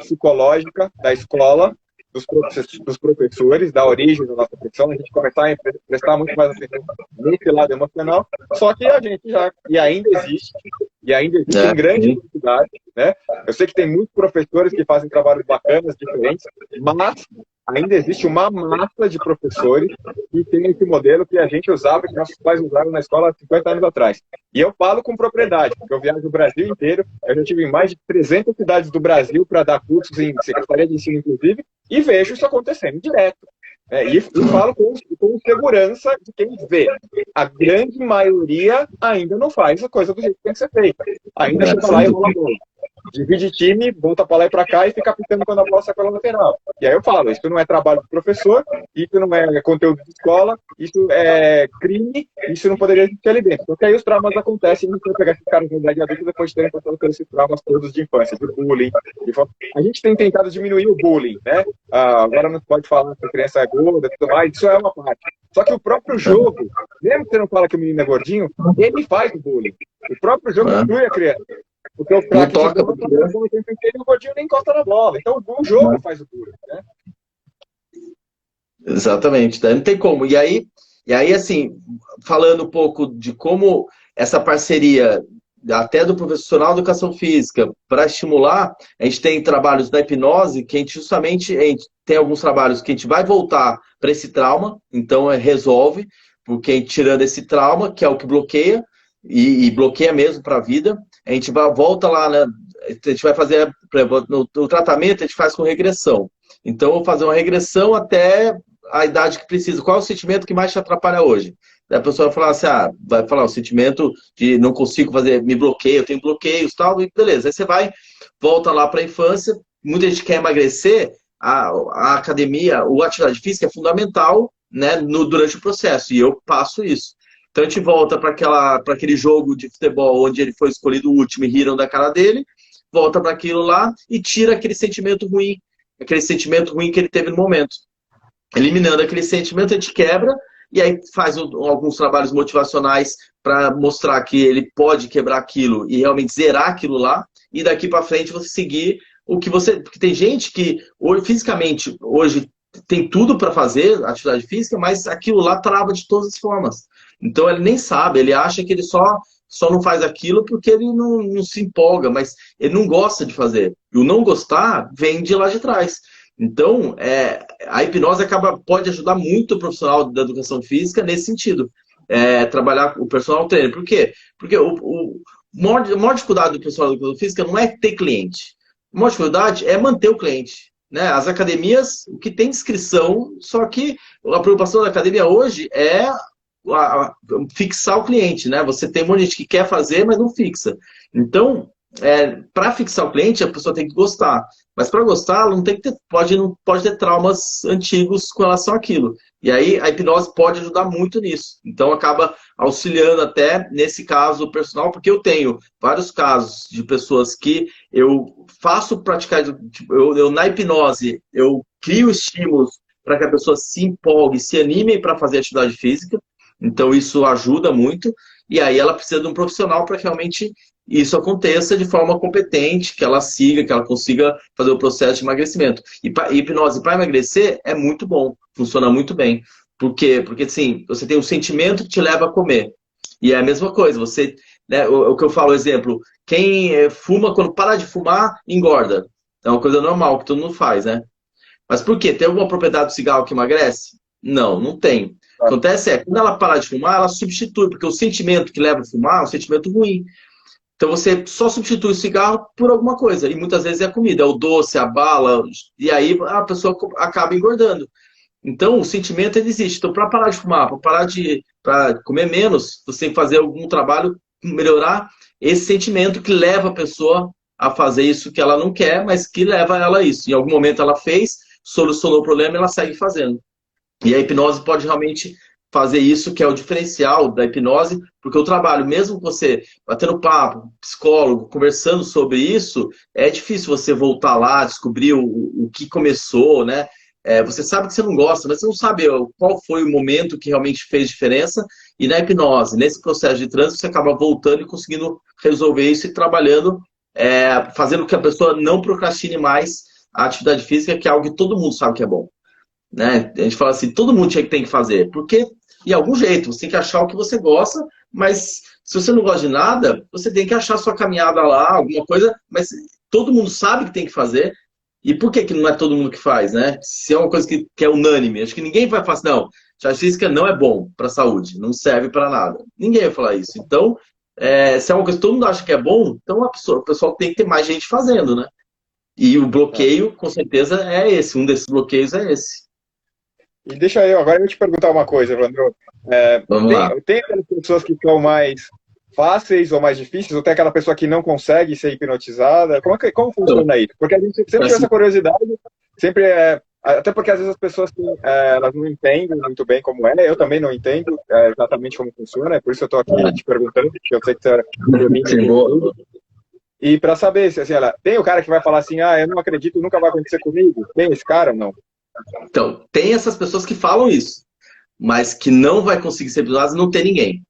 S2: psicológica da escola, dos professores, da origem da nossa profissão, a gente começar a prestar muito mais atenção nesse lado emocional, só que a gente ainda existe em grande quantidade, né? Eu sei que tem muitos professores que fazem trabalhos bacanas, diferentes, mas ainda existe uma massa de professores que tem esse modelo que a gente usava, que nossos pais usaram na escola há 50 anos atrás. E eu falo com propriedade, porque eu viajo o Brasil inteiro, eu já estive em mais de 300 cidades do Brasil para dar cursos em Secretaria de Ensino, inclusive, e vejo isso acontecendo direto. E falo com segurança de quem vê. A grande maioria ainda não faz a coisa do jeito que tem que ser feita. Ainda chega lá e rola a bola. Divide time, volta para lá e para cá e fica apitando quando a bola sai pela lateral. E aí eu falo, isso não é trabalho do professor, isso não é conteúdo de escola, isso é crime, isso não poderia existir ali dentro. Porque aí os traumas acontecem e a gente vai pegar esses caras de idade adulta depois de terem passado por esses traumas todos de infância, de bullying. A gente tem tentado diminuir o bullying, né? Agora não pode falar que a criança é gorda e tudo mais, isso é uma parte. Só que o próprio jogo, mesmo que você não fala que o menino é gordinho, ele faz o bullying. O próprio jogo inclui a criança. Porque o craque toca o tempo inteiro e o gordinho nem encosta na bola. Então o jogo faz o bullying, né?
S1: Exatamente, não tem como. E aí, assim, falando um pouco de como essa parceria até do profissional de educação física para estimular, a gente tem trabalhos da hipnose que a gente justamente tem alguns trabalhos que a gente vai voltar para esse trauma, então resolve. porque tirando esse trauma, que é o que bloqueia, e bloqueia mesmo para a vida, a gente volta lá, né? A gente vai fazer, no tratamento, a gente faz com regressão. Então, eu vou fazer uma regressão até a idade que precisa. Qual é o sentimento que mais te atrapalha hoje? Daí a pessoa vai falar assim, vai falar o sentimento de não consigo fazer, me bloqueio, eu tenho bloqueios e tal, e beleza. Aí você vai, volta lá para a infância, muita gente quer emagrecer, a academia, a atividade física é fundamental, né, durante o processo, e eu passo isso. Então a gente volta para aquele jogo de futebol onde ele foi escolhido o último e riram da cara dele, volta para aquilo lá e tira aquele sentimento ruim que ele teve no momento. Eliminando aquele sentimento, a gente quebra e aí faz alguns trabalhos motivacionais para mostrar que ele pode quebrar aquilo e realmente zerar aquilo lá, e daqui para frente você seguir o que você... Porque tem gente que fisicamente hoje tem tudo para fazer atividade física, mas aquilo lá trava de todas as formas. Então ele nem sabe, ele acha que ele só não faz aquilo porque ele não se empolga, mas ele não gosta de fazer. E o não gostar vem de lá de trás. Então, a hipnose pode ajudar muito o profissional da educação física nesse sentido. Trabalhar o personal trainer. Por quê? Porque o maior dificuldade do pessoal da educação física não é ter cliente. A maior dificuldade é manter o cliente. Né? As academias, o que tem inscrição, só que a preocupação da academia hoje é fixar o cliente. Né? Você tem um monte de gente que quer fazer, mas não fixa. Então, para fixar o cliente, a pessoa tem que gostar. Mas para gostar, não tem que ter, não pode ter traumas antigos com relação àquilo. E aí a hipnose pode ajudar muito nisso. Então acaba auxiliando até nesse caso o personal, porque eu tenho vários casos de pessoas que eu faço praticar, eu na hipnose, eu crio estímulos para que a pessoa se empolgue, se anime para fazer atividade física. Então isso ajuda muito. E aí ela precisa de um profissional para que realmente isso aconteça de forma competente, que ela siga, que ela consiga fazer o processo de emagrecimento. E hipnose para emagrecer é muito bom, funciona muito bem. Por quê? Porque assim, você tem um sentimento que te leva a comer. E é a mesma coisa, você, né, o que eu falo, exemplo, quem fuma, quando para de fumar, engorda. É uma coisa normal, que todo mundo faz, né? Mas por quê? Tem alguma propriedade do cigarro que emagrece? Não, não tem. O que acontece quando ela parar de fumar, ela substitui, porque o sentimento que leva a fumar é um sentimento ruim. Então você só substitui o cigarro por alguma coisa. E muitas vezes é a comida, é o doce, a bala. E aí a pessoa acaba engordando. Então o sentimento ele existe. Então para parar de fumar, para comer menos, você tem que fazer algum trabalho, melhorar esse sentimento que leva a pessoa a fazer isso que ela não quer, mas que leva ela a isso. Em algum momento ela fez, solucionou o problema e ela segue fazendo. E a hipnose pode realmente fazer isso, que é o diferencial da hipnose, porque o trabalho, mesmo você batendo papo, psicólogo, conversando sobre isso, é difícil você voltar lá, descobrir o que começou, né? Você sabe que você não gosta, mas você não sabe qual foi o momento que realmente fez diferença. E na hipnose, nesse processo de trânsito, você acaba voltando e conseguindo resolver isso e trabalhando, fazendo com que a pessoa não procrastine mais a atividade física, que é algo que todo mundo sabe que é bom. Né? A gente fala assim, todo mundo tem que fazer, porque de algum jeito você tem que achar o que você gosta, mas se você não gosta de nada, você tem que achar sua caminhada lá, alguma coisa, mas todo mundo sabe que tem que fazer. E por que não é todo mundo que faz, né? Se é uma coisa que é unânime, acho que ninguém vai falar assim, não, atividade física não é bom para a saúde, não serve para nada. Ninguém vai falar isso. Então, se é uma coisa que todo mundo acha que é bom, então o pessoal tem que ter mais gente fazendo, né? E o bloqueio, com certeza, é esse. Um desses bloqueios é esse.
S2: E deixa agora eu te perguntar uma coisa, Evandro.
S1: Vamos lá.
S2: Tem aquelas pessoas que são mais fáceis ou mais difíceis, ou tem aquela pessoa que não consegue ser hipnotizada? Como funciona isso? Porque a gente sempre tem essa curiosidade, sempre até porque às vezes as pessoas elas não entendem muito bem como é, eu também não entendo exatamente como funciona, é por isso eu estou aqui te perguntando, porque eu sei que você e para saber se assim, tem o cara que vai falar assim, eu não acredito, nunca vai acontecer comigo, tem esse cara ou não?
S1: Então, tem essas pessoas que falam isso, mas que não vai conseguir ser hipnotizado, não tem ninguém.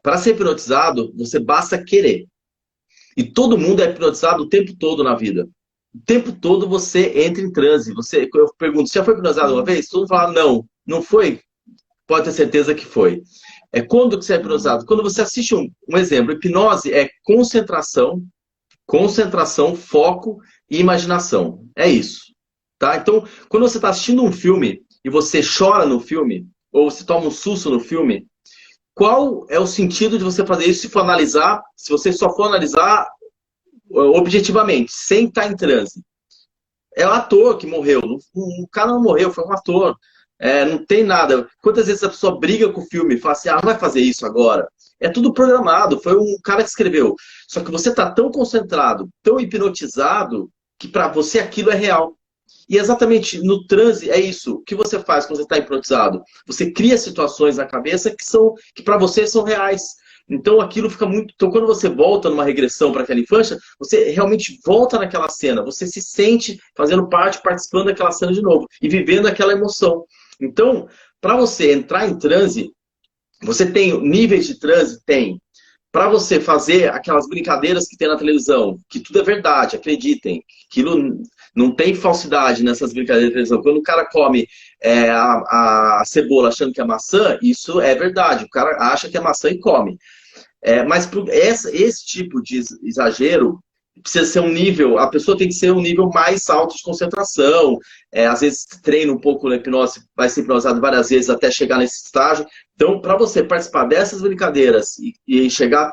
S1: Para ser hipnotizado, você basta querer. E todo mundo é hipnotizado o tempo todo na vida. O tempo todo você entra em transe. Eu pergunto, você já foi hipnotizado uma vez? Todo mundo fala, não, não foi? Pode ter certeza que foi. Quando que você é hipnotizado? Quando você assiste um exemplo. Hipnose é concentração, foco e imaginação. É isso. Tá? Então, quando você está assistindo um filme e você chora no filme, ou você toma um susto no filme, qual é o sentido de você fazer isso se você só for analisar objetivamente, sem estar em transe? É o ator que morreu. O cara não morreu, foi um ator. Não tem nada. Quantas vezes a pessoa briga com o filme e fala assim, não vai fazer isso agora? É tudo programado, foi um cara que escreveu. Só que você está tão concentrado, tão hipnotizado, que para você aquilo é real. E exatamente no transe é isso. O que você faz quando você está hipnotizado? Você cria situações na cabeça que para você são reais. Então aquilo fica muito. Então quando você volta numa regressão para aquela infância, você realmente volta naquela cena. Você se sente fazendo parte, participando daquela cena de novo e vivendo aquela emoção. Então, para você entrar em transe, você tem níveis de transe? Tem. Para você fazer aquelas brincadeiras que tem na televisão, que tudo é verdade, acreditem. Aquilo não tem falsidade nessas brincadeiras de televisão. Quando o cara come a cebola achando que é maçã, isso é verdade. O cara acha que é maçã e come. Mas esse tipo de exagero precisa ser um nível, a pessoa tem que ser um nível mais alto de concentração, às vezes treina um pouco na hipnose, vai ser hipnosado várias vezes até chegar nesse estágio. Então, para você participar dessas brincadeiras e chegar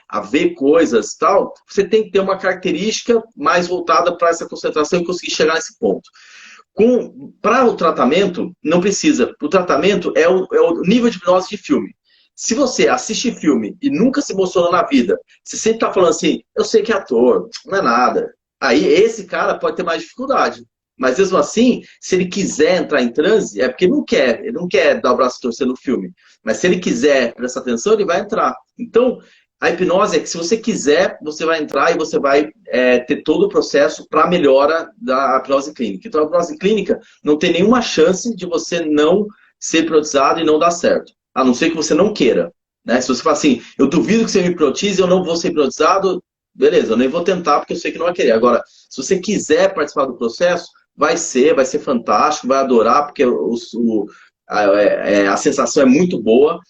S1: a ver coisas e tal, você tem que ter uma característica mais voltada para essa concentração e conseguir chegar nesse ponto. Para o tratamento, não precisa. O tratamento é o nível de hipnose de filme. Se você assiste filme e nunca se emocionou na vida, você sempre tá falando assim, eu sei que é ator, não é nada. Aí esse cara pode ter mais dificuldade. Mas mesmo assim, se ele quiser entrar em transe, é porque ele não quer dar o braço a torcer no filme. Mas se ele quiser prestar atenção, ele vai entrar. Então, a hipnose é que se você quiser, você vai entrar e você vai ter todo o processo para a melhora da hipnose clínica. Então, a hipnose clínica não tem nenhuma chance de você não ser hipnotizado e não dar certo. A não ser que você não queira. Né? Se você fala assim, eu duvido que você me hipnotize, eu não vou ser hipnotizado, beleza, eu nem vou tentar porque eu sei que não vai querer. Agora, se você quiser participar do processo, vai ser fantástico, vai adorar, porque a sensação é muito boa,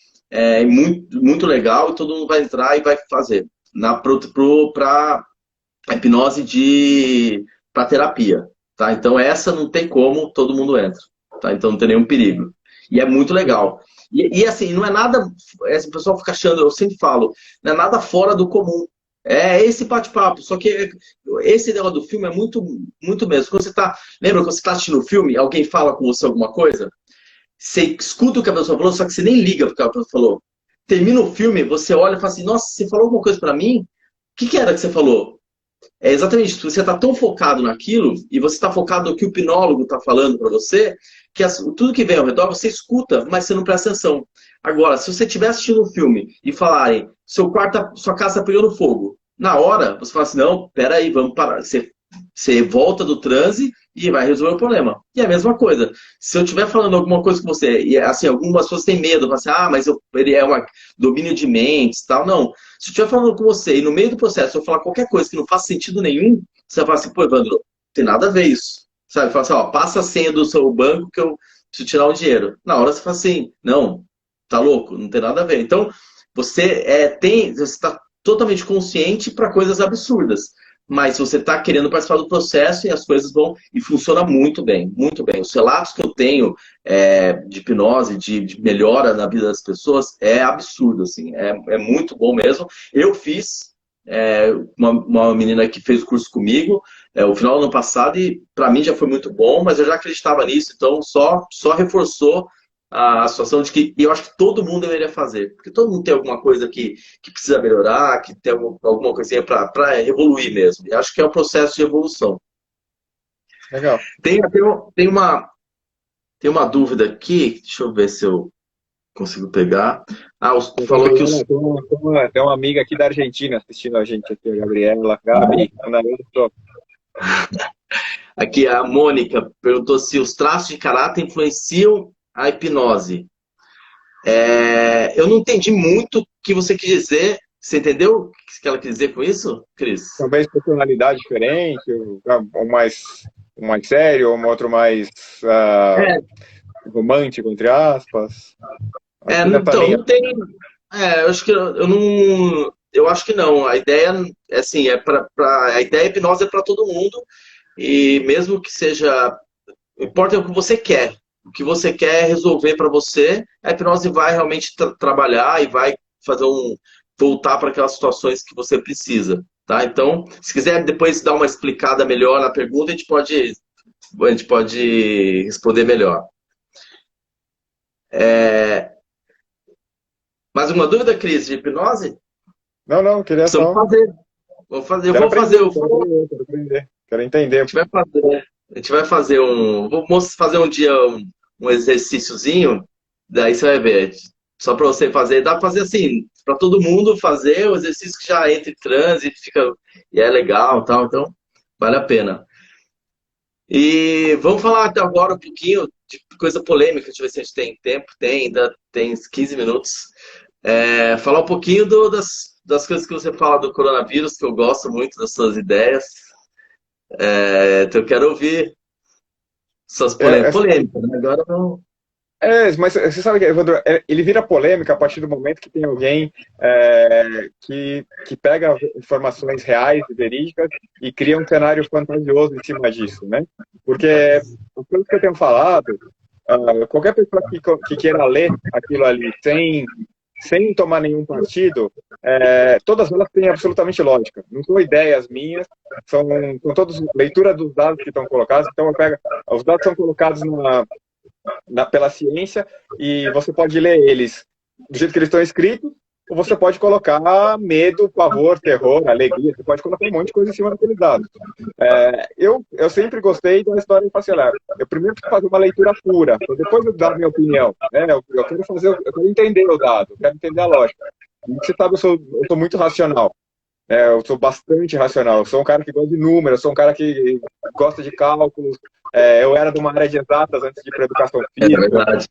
S1: muito, muito legal, e todo mundo vai entrar e vai fazer. Para hipnose para terapia. Tá? Então, essa não tem como, todo mundo entra. Tá? Então, não tem nenhum perigo. E é muito legal. E assim, não é nada. O pessoal fica achando, eu sempre falo, não é nada fora do comum. É esse bate-papo. Só que esse negócio do filme é muito, muito mesmo. Lembra quando você está assistindo o filme, alguém fala com você alguma coisa? Você escuta o que a pessoa falou, só que você nem liga para o que a pessoa falou. Termina o filme, você olha e fala assim: nossa, você falou alguma coisa para mim? O que era que você falou? É exatamente isso. Você está tão focado naquilo e você está focado no que o hipnólogo está falando para você, que tudo que vem ao redor você escuta, mas você não presta atenção. Agora, se você estiver assistindo um filme e falarem, sua casa pegou no fogo, na hora você fala assim, não, peraí, vamos parar. Você volta do transe e vai resolver o problema. E é a mesma coisa. Se eu estiver falando alguma coisa com você, e assim, algumas pessoas têm medo, falam assim, mas ele é um domínio de mentes, tal. Não. Se eu estiver falando com você e no meio do processo eu falar qualquer coisa que não faz sentido nenhum, você vai falar assim, pô, Evandro, não tem nada a ver isso. Sabe? Fala assim, passa a senha do seu banco que eu preciso tirar o dinheiro. Na hora você fala assim, não, tá louco, não tem nada a ver. Então, você está totalmente consciente para coisas absurdas. Mas você está querendo participar do processo e as coisas vão... E funciona muito bem, muito bem. Os relatos que eu tenho de hipnose, de melhora na vida das pessoas, é absurdo, assim. É muito bom mesmo. Eu fiz, uma menina que fez o curso comigo, o final do ano passado, e para mim já foi muito bom, mas eu já acreditava nisso, então só reforçou a situação de que eu acho que todo mundo deveria fazer, porque todo mundo tem alguma coisa que precisa melhorar, que tem alguma coisinha para evoluir mesmo. E acho que é um processo de evolução.
S2: Legal.
S1: Tem uma dúvida aqui, deixa eu ver se eu consigo pegar. Falou que os...
S2: Tem uma amiga aqui da Argentina assistindo a gente aqui, a Gabriela. Gabi,
S1: Aqui a Mônica perguntou se os traços de caráter influenciam a hipnose. Eu não entendi muito o que você quis dizer. Você entendeu o que ela quis dizer com isso, Cris?
S2: Talvez personalidade diferente, um mais sério, um outro mais romântico, entre aspas.
S1: Então, não tem. Eu acho que eu não. Eu acho que não. A ideia é assim, a ideia hipnose é para todo mundo. E mesmo que seja. Importa o que você quer. O que você quer resolver para você, a hipnose vai realmente trabalhar e vai fazer voltar para aquelas situações que você precisa, tá? Então, se quiser depois dar uma explicada melhor na pergunta, a gente pode responder melhor. Mais uma dúvida, Cris, de hipnose?
S2: Não, queria
S1: Precisamos
S2: só.
S1: fazer. Vou fazer, eu
S2: Quero
S1: vou fazer.
S2: aprender, quero aprender. Quero entender.
S1: A gente vai fazer fazer um dia um exercíciozinho, daí você vai ver. Só para você fazer, dá para fazer assim, para todo mundo fazer o exercício que já entra em transe, e é legal, tal, então vale a pena. E vamos falar até agora um pouquinho de coisa polêmica, deixa eu ver se a gente tem tempo, ainda tem 15 minutos. Falar um pouquinho das coisas que você fala do coronavírus, que eu gosto muito das suas ideias. Então eu quero ouvir suas
S2: Essa
S1: polêmicas, né? Agora não.
S2: Mas você sabe que, Evandro, ele vira polêmica a partir do momento que tem alguém que pega informações reais e verídicas e cria um cenário fantasioso em cima disso, né? Porque, pelo que eu tenho falado, qualquer pessoa que queira ler aquilo ali sem tomar nenhum partido, todas elas têm absolutamente lógica. Não são ideias minhas, são todas leitura dos dados que estão colocados. Então, os dados são colocados pela ciência e você pode ler eles do jeito que eles estão escritos, ou você pode colocar medo, pavor, terror, alegria, você pode colocar um monte de coisa em cima daqueles dados. Eu sempre gostei da história imparcial. Eu primeiro preciso fazer uma leitura pura, depois eu dar a minha opinião. Eu quero entender o dado, eu quero entender a lógica. E você sabe, eu sou muito racional. Eu sou bastante racional. Eu sou um cara que gosta de números, eu sou um cara que gosta de cálculos. Eu era de uma área de exatas antes de ir para educação física.
S1: Verdade.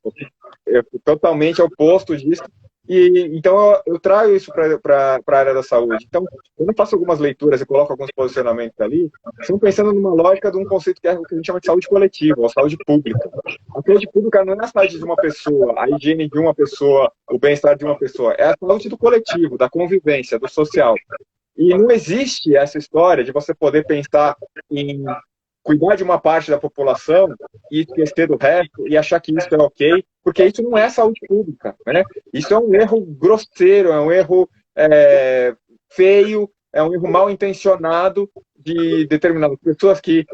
S2: Eu fui totalmente oposto disso. Então, eu trago isso para a área da saúde. Então, quando eu faço algumas leituras e coloco alguns posicionamentos ali, estou pensando numa lógica de um conceito que a gente chama de saúde coletiva, ou saúde pública. A saúde pública não é a saúde de uma pessoa, a higiene de uma pessoa, o bem-estar de uma pessoa. É a saúde do coletivo, da convivência, do social. E não existe essa história de você poder pensar em cuidar de uma parte da população e esquecer do resto e achar que isso é ok, porque isso não é saúde pública, né? Isso é um erro grosseiro, é um erro feio, é um erro mal intencionado de determinadas pessoas que,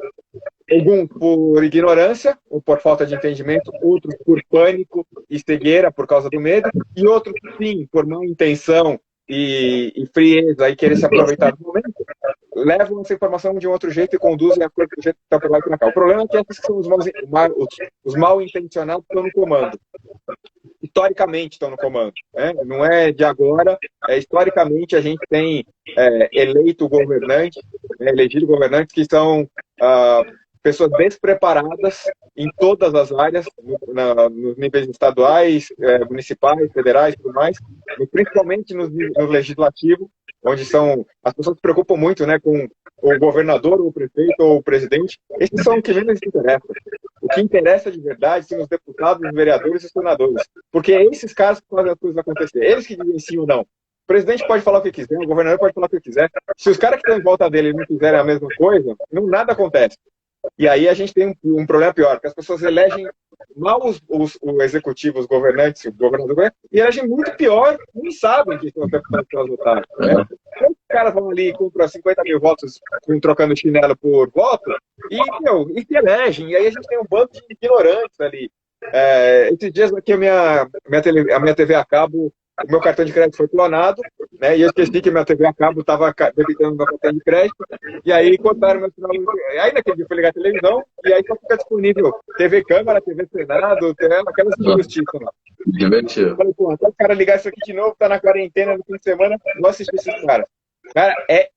S2: alguns por ignorância ou por falta de entendimento, outros por pânico e cegueira por causa do medo, e outros, sim, por má intenção e frieza e querer se aproveitar do momento, levam essa informação de um outro jeito e conduzem a coisa do jeito que está por lá e por cá. O problema é que esses são os mal intencionados que estão no comando. Historicamente estão no comando. Né? Não é de agora. Historicamente a gente tem eleito governantes, elegido governantes que são pessoas despreparadas em todas as áreas, nos níveis estaduais, municipais, federais e tudo mais, principalmente no legislativo, onde as pessoas se preocupam muito, né, com o governador, ou o prefeito, ou o presidente. Esses são os que menos interessam. O que interessa de verdade são os deputados, os vereadores e os senadores. Porque é esses caras que fazem as coisas acontecer. Eles que dizem sim ou não. O presidente pode falar o que quiser, o governador pode falar o que quiser. Se os caras que estão em volta dele não fizerem a mesma coisa, nada acontece. E aí a gente tem um problema pior, porque as pessoas elegem mal os executivos, os governantes, o governador, e elegem muito pior, nem sabem que são os deputados que elas votaram. Né? Então, os caras vão ali e compram 50 mil votos trocando chinelo por voto, e se elegem. E aí a gente tem um bando de ignorantes ali. Esses dias aqui a minha TV a cabo, o meu cartão de crédito foi clonado, né? E eu esqueci que minha TV a cabo estava debitando meu cartão de crédito, e aí cortaram meu sinal. Aí naquele dia eu fui ligar a televisão, e aí só fica disponível TV Câmara, TV Senado, aquelas injustiças lá.
S1: Divertido.
S2: Eu falei, pô, até o cara ligar isso aqui de novo, tá na quarentena no fim de semana, vou assistir esses caras. Cara, é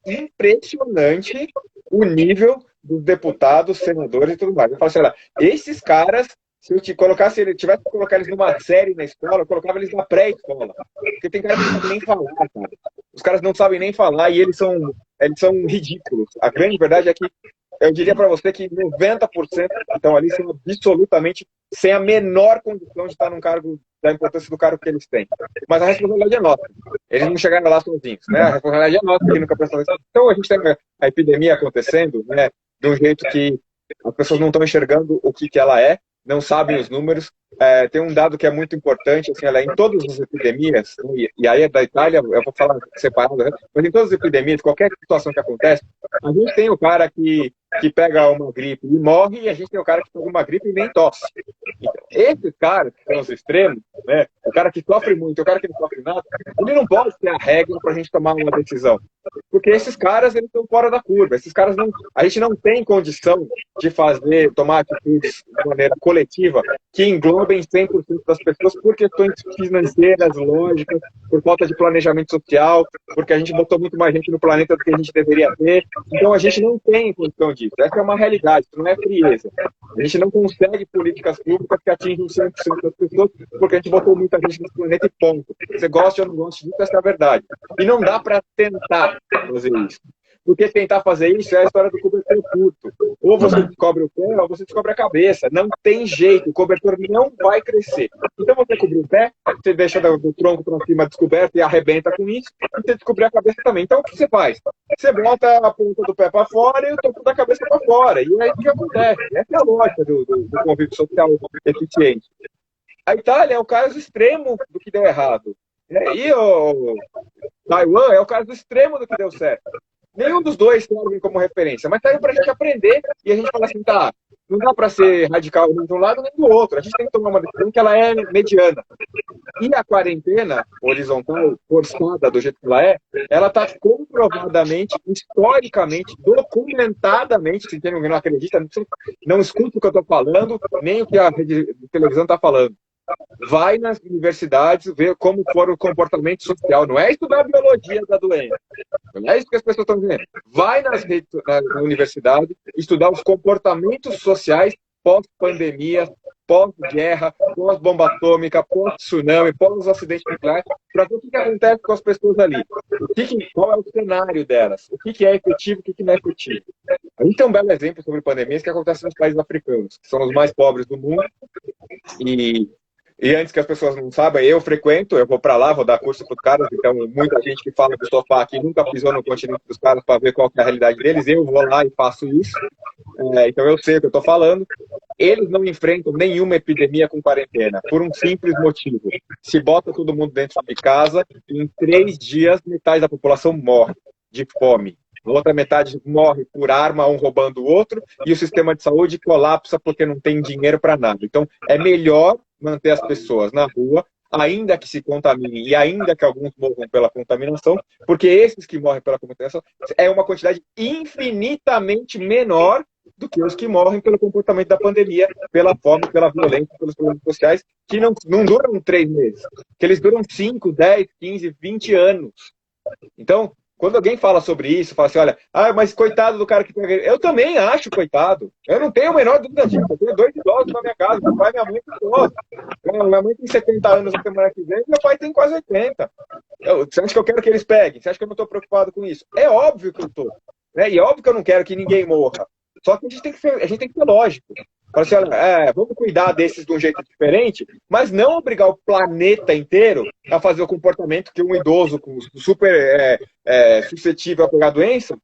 S2: impressionante o nível dos deputados, senadores e tudo mais. Eu falo assim, olha, esses caras, se eu tivesse que colocar eles numa série na escola, eu colocava eles na pré-escola. Porque tem cara que não sabe nem falar, cara. Os caras não sabem nem falar e eles são ridículos. A grande verdade é que eu diria para você que 90% que estão ali são absolutamente sem a menor condição de estar num cargo, da importância do cargo que eles têm. Mas a responsabilidade é nossa. Eles não chegaram lá sozinhos, né? A responsabilidade é nossa que nunca prestamos atenção. Então a gente tem a epidemia acontecendo, né? De um jeito que as pessoas não estão enxergando o que ela é, não sabem os números. Tem um dado que é muito importante, assim, em todas as epidemias, e aí é da Itália, eu vou falar separado, né? Mas em todas as epidemias, qualquer situação que acontece, a gente tem o cara que pega uma gripe e morre, e a gente tem o cara que pega uma gripe e nem tosse. Então, esses caras que são os extremos, né? O cara que sofre muito, o cara que não sofre nada, ele não pode ter a regra para a gente tomar uma decisão. Porque esses caras, eles estão fora da curva. Esses caras não, a gente não tem condição de tomar atitudes de maneira coletiva que englobem 100% das pessoas por questões financeiras, lógicas, por falta de planejamento social, porque a gente botou muito mais gente no planeta do que a gente deveria ter. Então a gente não tem condição disso. Essa é uma realidade, isso não é frieza. A gente não consegue políticas públicas que atinjam 100% das pessoas porque a gente botou muita gente nesse planeta e ponto. Você gosta ou não gosta disso, essa é a verdade. E não dá para tentar fazer isso. Porque tentar fazer isso é a história do cobertor curto. Ou você descobre o pé, ou você descobre a cabeça. Não tem jeito, o cobertor não vai crescer. Então você cobre o pé, você deixa do tronco para cima descoberto e arrebenta com isso, e você descobrir a cabeça também. Então o que você faz? Você bota a ponta do pé para fora e o topo da cabeça para fora. E aí o que acontece? Essa é a lógica do convívio social eficiente. A Itália é o caso extremo do que deu errado. E o Taiwan é o caso extremo do que deu certo. Nenhum dos dois servem como referência, mas serve para a gente aprender e a gente fala assim, tá, não dá para ser radical nem de um lado nem do outro. A gente tem que tomar uma decisão que ela é mediana. E a quarentena horizontal, forçada do jeito que ela está comprovadamente, historicamente, documentadamente, se quem não acredita, não escuta o que eu estou falando, nem o que a rede de televisão está falando. Vai nas universidades ver como for o comportamento social. Não é estudar a biologia da doença. Não é isso que as pessoas estão dizendo. Vai na universidade estudar os comportamentos sociais pós-pandemia, pós-guerra, pós-bomba atômica, pós-tsunami, pós-acidente nuclear, para ver o que acontece com as pessoas ali. Qual é o cenário delas? O que é efetivo e o que não é efetivo? A gente tem um belo exemplo sobre pandemias que acontece nos países africanos, que são os mais pobres do mundo, e antes que as pessoas não saibam, eu vou para lá, vou dar curso para os caras, então muita gente que fala do sofá aqui nunca pisou no continente dos caras para ver qual que é a realidade deles, eu vou lá e faço isso, então eu sei o que eu estou falando. Eles não enfrentam nenhuma epidemia com quarentena, por um simples motivo. Se bota todo mundo dentro de casa, em 3 dias, metade da população morre de fome. A outra metade morre por arma, um roubando o outro, e o sistema de saúde colapsa porque não tem dinheiro para nada. Então, é melhor manter as pessoas na rua, ainda que se contaminem e ainda que alguns morram pela contaminação, porque esses que morrem pela contaminação é uma quantidade infinitamente menor do que os que morrem pelo comportamento da pandemia, pela fome, pela violência, pelos problemas sociais, que não duram 3 meses, que eles duram 5, 10, 15, 20 anos. Então, quando alguém fala sobre isso, fala assim, olha, mas coitado do cara que pega... Eu também acho coitado. Eu não tenho a menor dúvida disso. Eu tenho 2 idosos na minha casa. Meu pai e minha mãe são idosos. Minha mãe tem 70 anos na semana que vem e meu pai tem quase 80. Você acha que eu quero que eles peguem? Você acha que eu não estou preocupado com isso? É óbvio que eu estou. Né? E é óbvio que eu não quero que ninguém morra. Só que a gente tem que ser lógico. Fala assim, olha, vamos cuidar desses de um jeito diferente, mas não obrigar o planeta inteiro a fazer o comportamento que um idoso super suscetível a pegar doença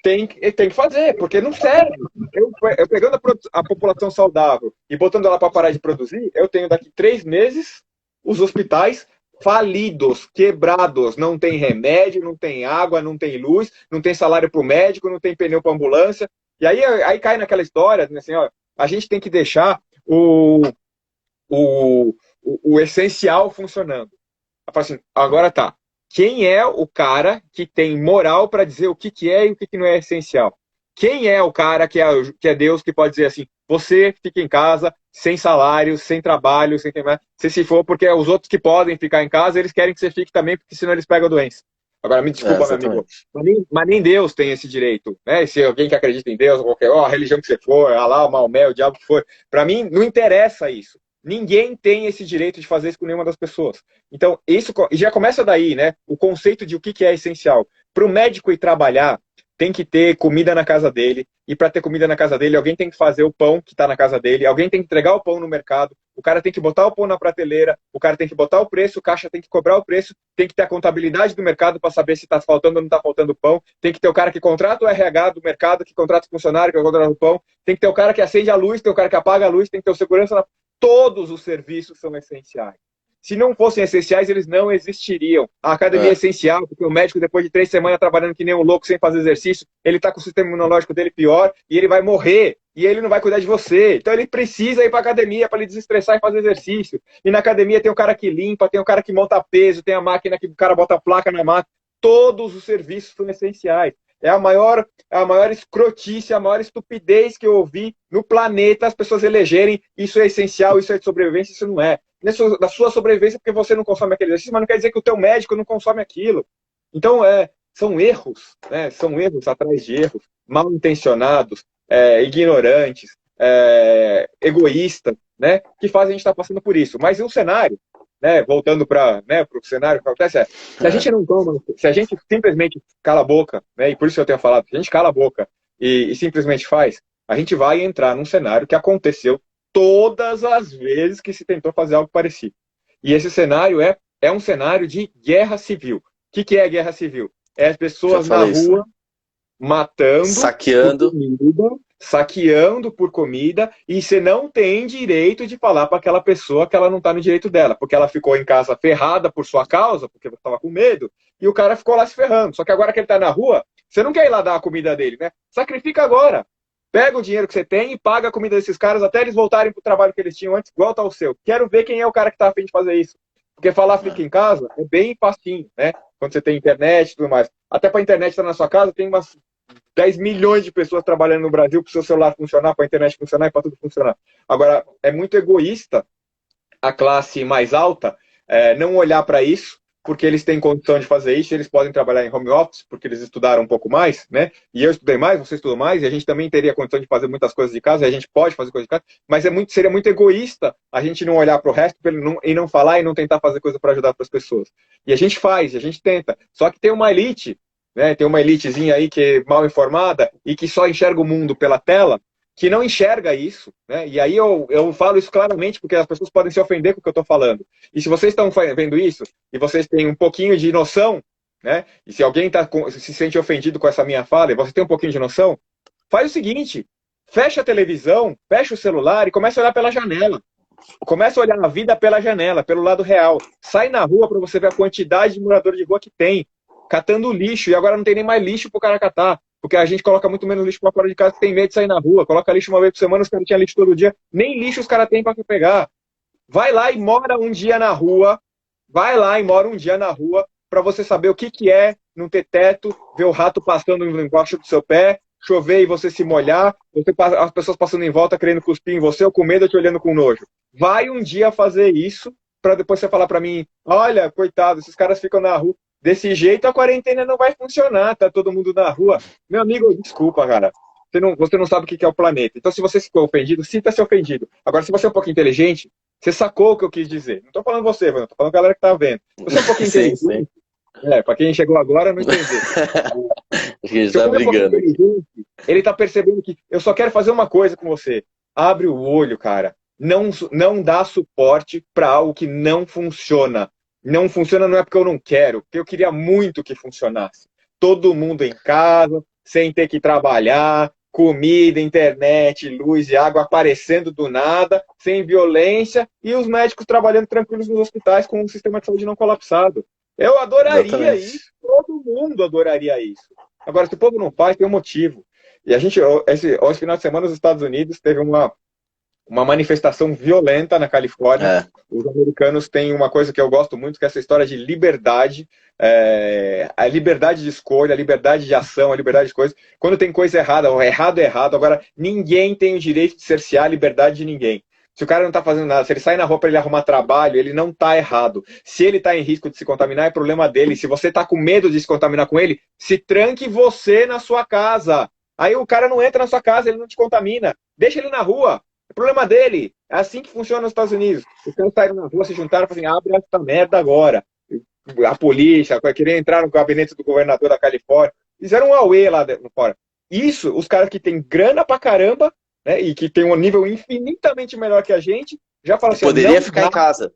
S2: tem que fazer, porque não serve. Eu pegando a população saudável e botando ela para parar de produzir, eu tenho daqui 3 meses os hospitais falidos, quebrados, não tem remédio, não tem água, não tem luz, não tem salário para o médico, não tem pneu para ambulância. E aí cai naquela história, assim, ó, a gente tem que deixar o essencial funcionando. Assim, agora tá. Quem é o cara que tem moral para dizer o que é e o que não é essencial? Quem é o cara que é Deus que pode dizer assim, você fica em casa, sem salário, sem trabalho, sem mais, se for, porque os outros que podem ficar em casa, eles querem que você fique também, porque senão eles pegam a doença. Agora, me desculpa, meu amigo, mas nem Deus tem esse direito, né? Se alguém que acredita em Deus, qualquer a religião que você for, Alá, o Maomé, o diabo que for, para mim não interessa isso. Ninguém tem esse direito de fazer isso com nenhuma das pessoas. Então, isso já começa daí, né? O conceito de o que é essencial. Para o médico ir trabalhar, tem que ter comida na casa dele, e para ter comida na casa dele, alguém tem que fazer o pão que está na casa dele, alguém tem que entregar o pão no mercado, o cara tem que botar o pão na prateleira, o cara tem que botar o preço, o caixa tem que cobrar o preço, tem que ter a contabilidade do mercado para saber se está faltando ou não está faltando pão, tem que ter o cara que contrata o RH do mercado, que contrata o funcionário, que contrata o pão, tem que ter o cara que acende a luz, tem o cara que apaga a luz, tem que ter o segurança. Todos os serviços são essenciais. Se não fossem essenciais, eles não existiriam. A academia é essencial, porque o médico, depois de 3 semanas trabalhando que nem um louco, sem fazer exercício, ele está com o sistema imunológico dele pior e ele vai morrer. E ele não vai cuidar de você. Então ele precisa ir para a academia para ele desestressar e fazer exercício. E na academia tem o cara que limpa, tem o cara que monta peso, tem a máquina que o cara bota a placa na máquina. Todos os serviços são essenciais. É a maior escrotice, a maior estupidez que eu ouvi no planeta, as pessoas elegerem isso é essencial, isso é de sobrevivência, isso não é. Da sua sobrevivência, porque você não consome aquele exercício, mas não quer dizer que o teu médico não consome aquilo. Então, são erros, né? São erros atrás de erros, mal intencionados, ignorantes, egoístas, né? Que fazem a gente estar passando por isso. Mas o cenário, né? Voltando para o cenário que acontece, se a gente não toma, se a gente simplesmente cala a boca, né? E por isso eu tenho falado, se a gente cala a boca e simplesmente faz, a gente vai entrar num cenário que aconteceu todas as vezes que se tentou fazer algo parecido. E esse cenário é um cenário de guerra civil. O que é guerra civil? É as pessoas na rua matando, saqueando por comida, e você não tem direito de falar para aquela pessoa que ela não está no direito dela, porque ela ficou em casa ferrada por sua causa, porque você estava com medo, e o cara ficou lá se ferrando. Só que agora que ele está na rua, você não quer ir lá dar a comida dele, né? Sacrifica agora. Pega o dinheiro que você tem e paga a comida desses caras até eles voltarem para o trabalho que eles tinham antes, igual tá o seu. Quero ver quem é o cara que está a fim de fazer isso. Porque falar fica em casa é bem facinho, né? Quando você tem internet e tudo mais. Até para a internet estar na sua casa, tem umas 10 milhões de pessoas trabalhando no Brasil para o seu celular funcionar, para a internet funcionar e para tudo funcionar. Agora, é muito egoísta a classe mais alta não olhar para isso, porque eles têm condição de fazer isso, eles podem trabalhar em home office, porque eles estudaram um pouco mais, né? E eu estudei mais, você estudou mais, e a gente também teria condição de fazer muitas coisas de casa, e a gente pode fazer coisas de casa, mas seria muito egoísta a gente não olhar para o resto e não falar e não tentar fazer coisa para ajudar as pessoas. E a gente faz, a gente tenta. Só que tem uma elite, né? Tem uma elitezinha aí que é mal informada e que só enxerga o mundo pela tela, que não enxerga isso, né? E aí eu falo isso claramente porque as pessoas podem se ofender com o que eu estou falando. E se vocês estão vendo isso e vocês têm um pouquinho de noção, né? E se alguém se sente ofendido com essa minha fala e você tem um pouquinho de noção, faz o seguinte, fecha a televisão, fecha o celular e começa a olhar pela janela. Começa a olhar a vida pela janela, pelo lado real. Sai na rua para você ver a quantidade de moradores de rua que tem, catando lixo, e agora não tem nem mais lixo para o cara catar. Porque a gente coloca muito menos lixo para fora de casa, que tem medo de sair na rua. Coloca lixo uma vez por semana, os caras tinham lixo todo dia. Nem lixo os caras têm para pegar. Vai lá e mora um dia na rua. Vai lá e mora um dia na rua para você saber o que é não ter teto, ver o rato passando embaixo do seu pé, chover e você se molhar, as pessoas passando em volta querendo cuspir em você ou com medo te olhando com nojo. Vai um dia fazer isso para depois você falar para mim, olha, coitado, esses caras ficam na rua. Desse jeito a quarentena não vai funcionar, tá todo mundo na rua. Meu amigo, desculpa, cara. Você não sabe o que é o planeta. Então, se você ficou ofendido, sinta-se ofendido. Agora, se você é um pouco inteligente, você sacou o que eu quis dizer. Não tô falando você, mano. Tô falando a galera que tá vendo. Você é um pouquinho inteligente. Pra quem chegou agora, não entendeu.
S1: A gente tá brigando.
S2: Ele tá percebendo que eu só quero fazer uma coisa com você. Abre o olho, cara. Não dá suporte para algo que não funciona. Não funciona não é porque eu não quero, porque eu queria muito que funcionasse. Todo mundo em casa, sem ter que trabalhar, comida, internet, luz e água aparecendo do nada, sem violência, e os médicos trabalhando tranquilos nos hospitais com um sistema de saúde não colapsado. Eu adoraria isso, todo mundo adoraria isso. Agora, se o povo não faz, tem um motivo. E a gente, esse final de semana, nos Estados Unidos, teve uma manifestação violenta na Califórnia. Os americanos têm uma coisa que eu gosto muito, que é essa história de liberdade, a liberdade de escolha, a liberdade de ação, a liberdade de coisa. Quando tem coisa errada, o errado é errado. Agora, ninguém tem o direito de cercear a liberdade de ninguém. Se o cara não está fazendo nada, se ele sai na rua para ele arrumar trabalho, ele não está errado. Se ele está em risco de se contaminar, é problema dele. Se você está com medo de se contaminar com ele, se tranque você na sua casa. Aí o cara não entra na sua casa, ele não te contamina. Deixa ele na rua. É problema dele. É assim que funciona nos Estados Unidos. Os caras saíram na rua, se juntaram e falaram assim, abre essa merda agora. A polícia, querer entrar no gabinete do governador da Califórnia. fizeram um auê lá fora. Isso, os caras que têm grana pra caramba, né, e que tem um nível infinitamente melhor que a gente, já falam
S1: E
S2: assim,
S1: poderia
S2: não
S1: ficar em casa.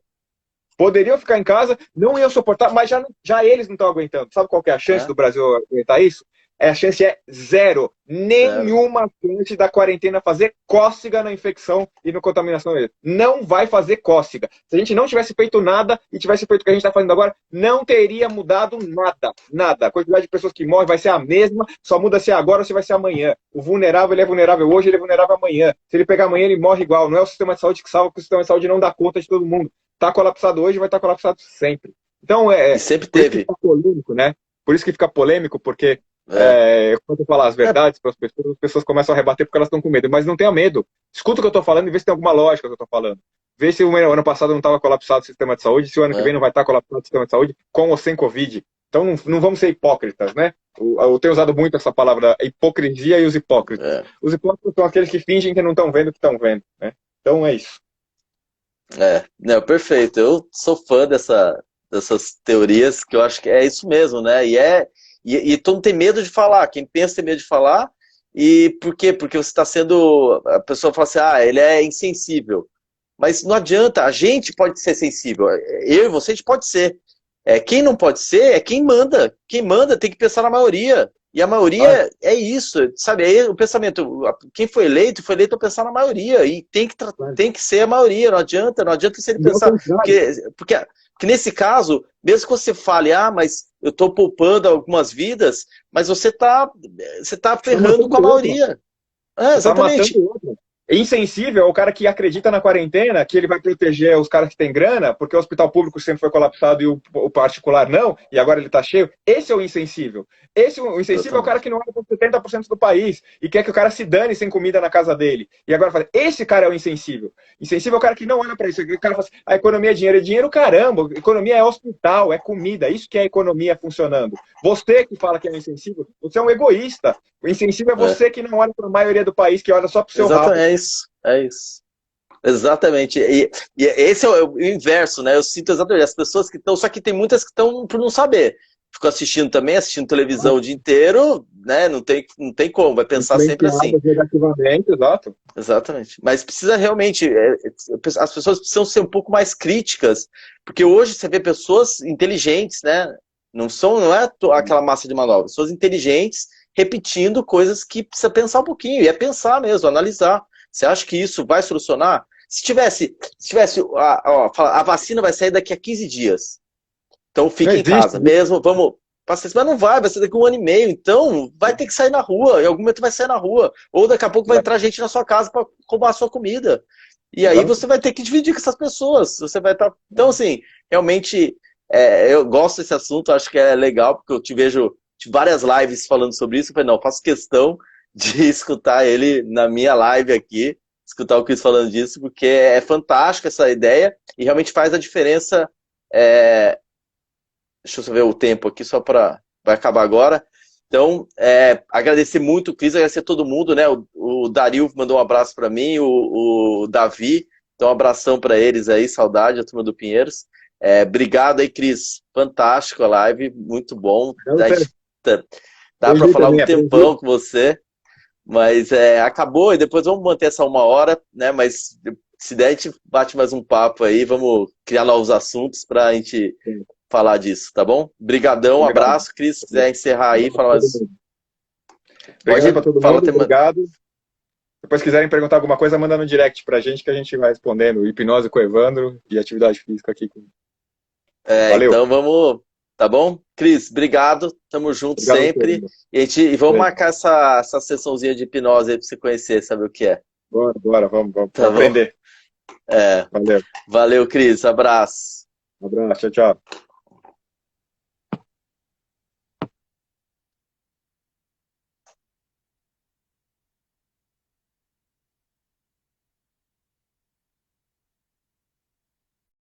S2: poderiam ficar em casa, não iam suportar, mas já eles não estão aguentando. Sabe qual que é a chance
S1: Né?
S2: do Brasil aguentar isso? A chance é zero.
S1: Zero.
S2: Nenhuma chance da quarentena fazer cócega na infecção e na contaminação dele. Não vai fazer cócega. Se a gente não tivesse feito nada e tivesse feito o que a gente está fazendo agora, não teria mudado nada. Nada. A quantidade de pessoas que morrem vai ser a mesma, só muda se é agora ou se vai ser amanhã. O vulnerável, ele é vulnerável hoje, ele é vulnerável amanhã. Se ele pegar amanhã, ele morre igual. Não é o sistema de saúde que salva, porque o sistema de saúde não dá conta de todo mundo. Está colapsado hoje, vai estar colapsado sempre. Então,
S1: E sempre
S2: por isso que
S1: teve.
S2: fica polêmico, né? Por isso que fica polêmico, porque
S1: É.
S2: quando eu falar as verdades para as pessoas começam a rebater porque elas estão com medo. Mas não tenha medo. Escuta o que eu estou falando e vê se tem alguma lógica no que eu estou falando. Vê se o ano passado não estava colapsado o sistema de saúde, se o ano que vem não vai estar colapsado o sistema de saúde, com ou sem Covid. Então não vamos ser hipócritas, né? Eu tenho usado muito essa palavra, a hipocrisia e os hipócritas.
S1: É.
S2: Os hipócritas são aqueles que fingem que não estão vendo o que estão vendo, né? Então é isso.
S1: Não, perfeito. Eu sou fã dessas teorias, que eu acho que é isso mesmo, né? E todo mundo tem medo de falar. Quem pensa tem medo de falar. E por quê? Porque você está sendo. A pessoa fala assim, ele é insensível. Mas não adianta, a gente pode ser sensível. Eu e você, a gente pode ser. Quem não pode ser é quem manda. Quem manda tem que pensar na maioria. E a maioria é isso, sabe? Aí o pensamento, quem foi eleito a pensar na maioria. E tem que ser a maioria, não adianta se ele pensar. Porque nesse caso, mesmo que você fale, mas eu estou poupando algumas vidas, mas você está ferrando com a maioria. Exatamente.
S2: Tá matando outro. Insensível é o cara que acredita na quarentena, que ele vai proteger os caras que têm grana, porque o hospital público sempre foi colapsado e o particular não, e agora ele tá cheio. Esse é o insensível. O insensível é o cara que não olha para 70% do país e quer que o cara se dane sem comida na casa dele. E agora fala, esse cara é o insensível. Insensível é o cara que não olha para isso. O cara fala assim, a economia é dinheiro, caramba. Economia é hospital, é comida. Isso que é a economia funcionando. Você que fala que é insensível, você é um egoísta. O insensível é você que não olha para a maioria do país, que olha só para o seu rabo.
S1: É isso. Exatamente. E esse é o inverso, né? Eu sinto exatamente as pessoas que estão, só que tem muitas que estão por não saber. Ficam assistindo televisão o dia inteiro, né? Não tem como, vai pensar sempre assim.
S2: Negativamente, exato.
S1: Exatamente. Mas precisa realmente, as pessoas precisam ser um pouco mais críticas, porque hoje você vê pessoas inteligentes, né? Não é aquela massa de manobra, pessoas inteligentes repetindo coisas que precisa pensar um pouquinho, e é pensar mesmo, analisar. Você acha que isso vai solucionar? Se tivesse a vacina vai sair daqui a 15 dias. Então fique em casa mesmo, vamos passar isso, mas não vai ser daqui a 1 ano e meio, então vai ter que sair na rua, em algum momento vai sair na rua, ou daqui a pouco vai entrar gente na sua casa para roubar a sua comida. E aí você vai ter que dividir com essas pessoas. Você vai estar. Então, assim, realmente eu gosto desse assunto, acho que é legal, porque eu te vejo várias lives falando sobre isso. Eu falei, não, eu faço questão de escutar ele na minha live aqui, escutar o Cris falando disso, porque é fantástico essa ideia e realmente faz a diferença. Deixa eu só ver o tempo aqui, vai acabar agora. Então, agradecer muito o Cris, agradecer todo mundo, né? O Dario mandou um abraço para mim, o Davi, então um abração para eles aí, saudade, a turma do Pinheiros. Obrigado aí, Cris, fantástico a live, muito bom. Dá para falar um tempão com você, mas acabou e depois vamos manter essa 1 hora, né? Mas se der, a gente bate mais um papo aí, vamos criar novos assuntos para a gente falar disso, tá bom? Brigadão, um abraço, Cris, se quiser encerrar aí, falar mais.
S2: Obrigado para todo mundo, obrigado. Depois, se quiserem perguntar alguma coisa, manda no direct pra gente que a gente vai respondendo. Hipnose com o Evandro e atividade física aqui.
S1: Valeu. Então vamos, tá bom? Cris, obrigado, tamo junto sempre. E vamos marcar essa sessãozinha de hipnose aí pra você conhecer, saber o que é.
S2: Bora, vamos aprender.
S1: Valeu. Valeu, Cris, abraço.
S2: Um abraço, tchau.